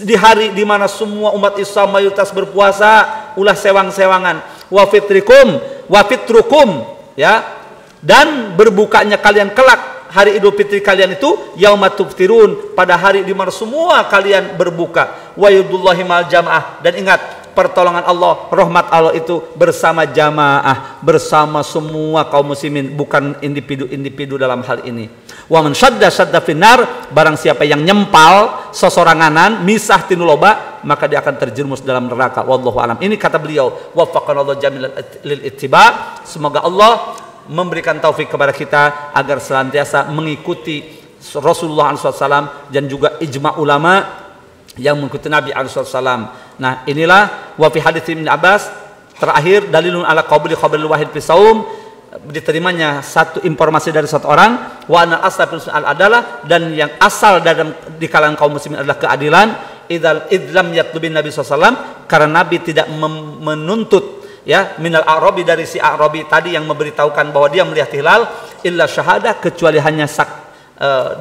di hari di mana semua umat Islam mayoritas berpuasa, ulah sewang-sewangan. Wa fitrukum, ya, dan berbukanya kalian kelak hari Idul Fitri kalian itu yauma tuftirun, pada hari di mana semua kalian berbuka. Wa yudullahi mal jamaah, dan ingat pertolongan Allah, rahmat Allah itu bersama jamaah, bersama semua kaum muslimin, bukan individu-individu dalam hal ini. Wa man syadda finnar, barang siapa yang nyempal sosoranganan, misah tinuloba, maka dia akan terjerumus dalam neraka. Wallahu alam. Ini kata beliau, waffaqanallahu jamilan lil ittiba. Semoga Allah memberikan taufik kepada kita agar senantiasa mengikuti Rasulullah SAW dan juga ijma ulama yang mengikuti Nabi SAW. Nah, inilah wa fi hadits Ibnu Abbas, terakhir dalilun ala qabli wahid fi saum, diterimanya satu informasi dari satu orang, wa anal asla fil sunnah adalah, dan yang asal dalam di kalangan kaum muslimin adalah keadilan. Idlam yatlubin Nabi SAW, karena Nabi tidak menuntut ya minal a'rabi, dari si a'rabi tadi yang memberitahukan bahwa dia melihat hilal, illa syahadah, kecuali hanya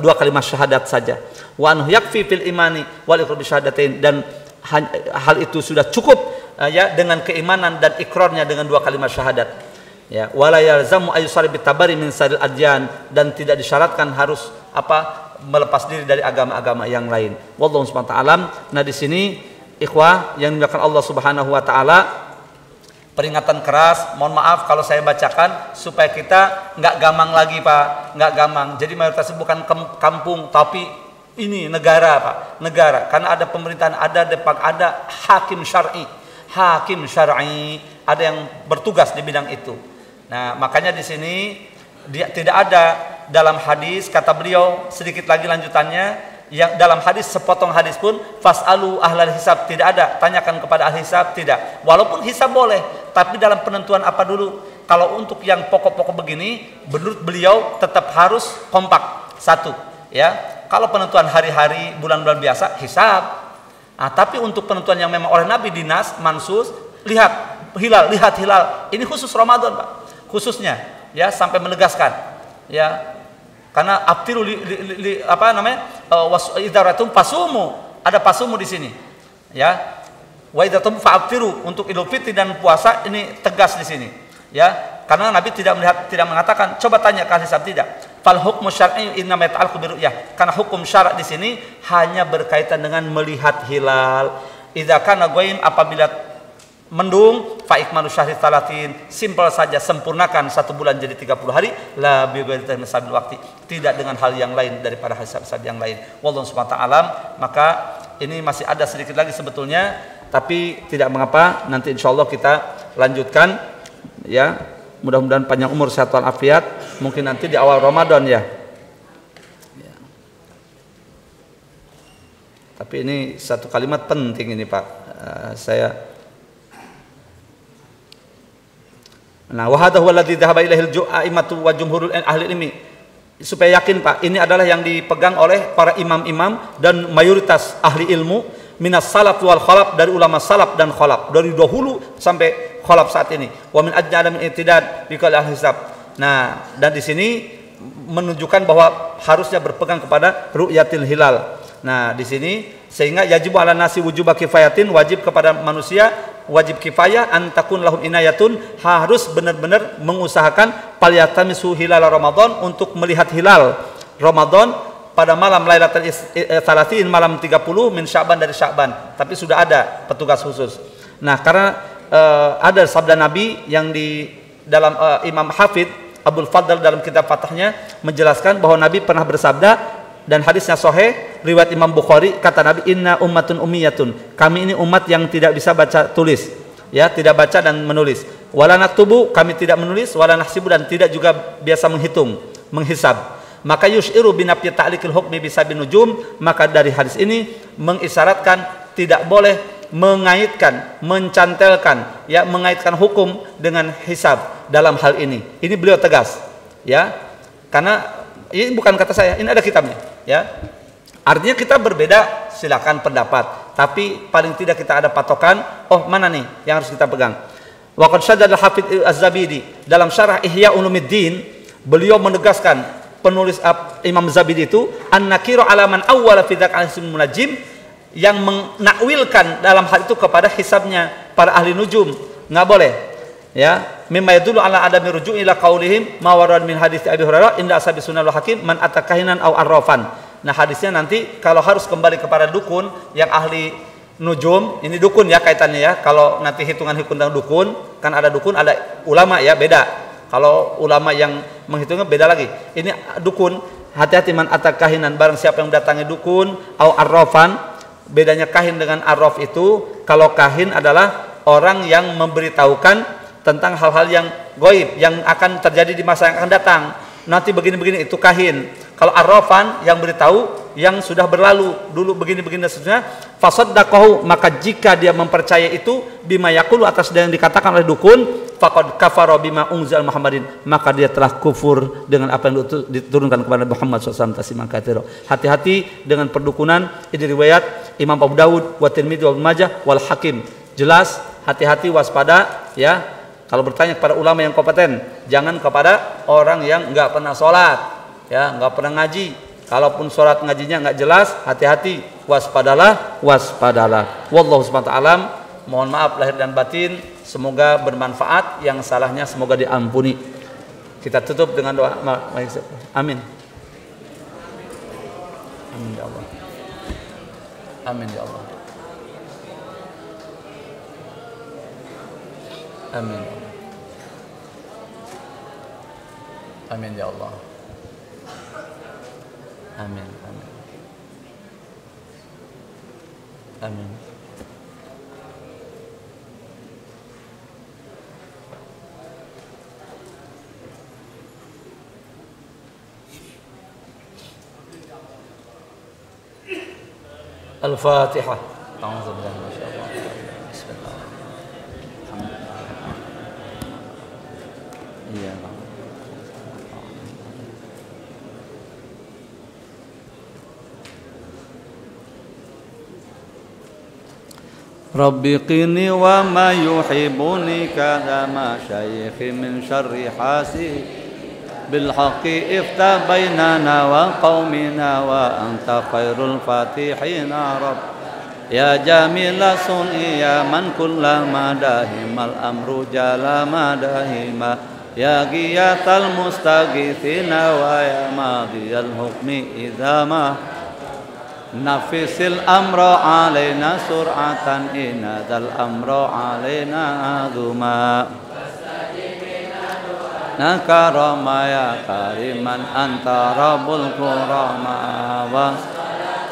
dua kalimat syahadat saja. Wa anhu yakfi fil imani wal iqrar bi syahadatain, dan hal itu sudah cukup ya dengan keimanan dan ikrarnya dengan dua kalimat syahadat. Ya, wala yalzamu ayyusari bitabari min saril adyan, dan tidak disyaratkan harus melepas diri dari agama-agama yang lain. Wallahu subhanahu wa ta'ala. Nah, di sini ikhwah yang dimuliakan Allah Subhanahu wa taala, peringatan keras, mohon maaf kalau saya bacakan supaya kita nggak gamang lagi Pak, nggak gamang. Jadi mayoritas bukan kampung tapi ini negara Pak, negara. Karena ada pemerintahan, ada hakim syar'i, ada yang bertugas di bidang itu. Nah, makanya di sini dia tidak ada dalam hadis, kata beliau sedikit lagi lanjutannya, yang dalam hadis sepotong hadis pun fasalu ahlal hisab, tidak ada, tanyakan kepada ahli hisab, tidak. Walaupun hisab boleh, tapi dalam penentuan apa dulu? Kalau untuk yang pokok-pokok begini, menurut beliau tetap harus kompak satu, ya. Kalau penentuan hari-hari, bulan-bulan biasa, hisab. Nah, tapi untuk penentuan yang memang oleh Nabi dinas, mansus, lihat hilal. Ini khusus Ramadan, Pak. Khususnya, ya, sampai menegaskan, ya. Karena abtiru idaratum pasumu, ada pasumu di sini, ya. Wa idaratum fa'abtiru, untuk Idul Fitri dan puasa ini tegas di sini, ya. Karena Nabi tidak mengatakan, coba tanya ke ahli hisab, tidak. Fal hukmu syar'i innama yata'allaqu biru'yah. Karena hukum syarak di sini hanya berkaitan dengan melihat hilal. Idza kana ghaim, apabila mendung, fa ikmalu syahri 30, simpel saja, sempurnakan 1 bulan jadi 30 hari, la bi ghairi sabil waktu, tidak dengan hal yang lain daripada hisab-hisab yang lain. Wallahu subhanahu wa ta'ala. Maka ini masih ada sedikit lagi sebetulnya, tapi tidak mengapa, nanti insyaallah kita lanjutkan, ya. Mudah-mudahan panjang umur, sehat walafiat, mungkin nanti di awal Ramadan, ya. Tapi ini satu kalimat penting ini Pak, Nah, wa hadha huwa alladhi dhahaba ilaihil a'immatu wa jumhurul ahli ilmi. Supaya yakin Pak, ini adalah yang dipegang oleh para imam-imam dan mayoritas ahli ilmu minas salaf wal khalaf, dari ulama salaf dan khalaf, dari dahulu sampai khalaf saat ini. Wa min ajna min i'tidad biqal ahli hisab. Nah, dan di sini menunjukkan bahwa harusnya berpegang kepada ru'yatil hilal. Nah, di sini sehingga yajib ala nasi wujuba kifayatin, wajib kepada manusia, wajib kifayah, antakun lahum inayatun, harus benar-benar mengusahakan palyatamisu hilal Ramadan, untuk melihat hilal Ramadan pada malam Lailatul Salatin, malam 30 min Sya'ban, dari Sya'ban. Tapi sudah ada petugas khusus. Nah, karena ada sabda Nabi yang di dalam Imam Hafidh Abdul Fadl dalam kitab Fathahnya menjelaskan bahwa Nabi pernah bersabda, dan hadisnya sahih riwayat Imam Bukhari, kata Nabi, inna ummatun ummiyatun, kami ini umat yang tidak bisa baca tulis, ya, tidak baca dan menulis. Wala naktubu, kami tidak menulis, wala nahsibu, dan tidak juga biasa menghitung, menghisab. Maka yus'iru binafyi ta'liqil hukmi bisabin nujum, maka dari hadis ini mengisyaratkan tidak boleh mengaitkan, mencantelkan, ya, mengaitkan hukum dengan hisab dalam hal ini. Ini beliau tegas, ya. Karena ini bukan kata saya, ini ada kitabnya, ya. Artinya kita berbeda, silakan pendapat, tapi paling tidak kita ada patokan, oh mana nih yang harus kita pegang. Wa qad syadada al-Hafidz Az-Zabidi dalam syarah Ihya Ulumuddin, beliau menegaskan, penulis Imam Zabidi itu, an-nakiru ala man awwala fi dzakal munajjim, yang menakwilkan dalam hal itu kepada hisabnya para ahli nujum, nggak boleh, ya. Mimma yadullu ala adami ruju' ila qaulihim ma warad min hadits Abi Hurairah inda ashabi sunnah wal hakim man atakahinan aw arrafan. Nah, hadisnya nanti kalau harus kembali kepada dukun yang ahli nujum, ini dukun ya kaitannya, ya. Kalau nanti hitungan tentang dukun, kan ada dukun, ada ulama, ya, beda. Kalau ulama yang menghitungnya beda lagi. Ini dukun, hati-hati man atakahinan, barang siapa yang mendatangi dukun, aw arrafan. Bedanya kahin dengan arraf itu, kalau kahin adalah orang yang memberitahukan tentang hal-hal yang gaib yang akan terjadi di masa yang akan datang. Nanti begini-begini, itu kahin. Kalau arrafan yang beritahu yang sudah berlalu dulu begini-begini dan seterusnya. Fasaddaqahu, maka jika dia mempercaya itu bima yaqulu, atas yang dikatakan oleh dukun, faqad kafara bima unzila Muhammadin, maka dia telah kufur dengan apa yang diturunkan kepada Muhammad SAW tasliman katsira. Hati-hati dengan perdukunan. Ini riwayat Imam Abu Dawud wa Tirmidzi wa Ibnu Majah wal Hakim. Jelas, hati-hati, waspada ya. Kalau bertanya kepada ulama yang kompeten, jangan kepada orang yang enggak pernah sholat, ya, enggak pernah ngaji. Kalaupun sholat ngajinya enggak jelas, hati-hati, waspadalah. Wallahu subhanahu wa ta'ala. Mohon maaf lahir dan batin, semoga bermanfaat, yang salahnya semoga diampuni. Kita tutup dengan doa. Amin. Amin ya Allah. Amin ya Allah. Amin. Amin ya Allah. Amin. Amin. Amin. Al-Fatihah. A'udzu billahi minasyaitonir rajim. Bismillah. Iya. Rabbi qini wa ma yuhibbuni kada ma syaikhi min syarri hasib bil haqqi ifta bainana wa qaumina wa anta khairul fatihina rabb ya jamila sun'i ya man kullama dahimal amru jala madahima ya giyatal mustaghithina wa ya madiyal hukmi idama nafisil amra alaina sur'atan inadal amra alaina aduma nakarama ya kariman anta rabbul kurama wa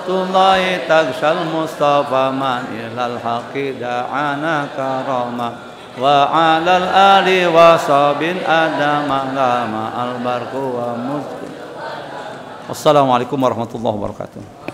tullahi takshal mustafa man ilal haqi da'ana karama wa alal ali wa sabin adama lama albarku wa muzki. Wassalamualaikum warahmatullahi wabarakatuh.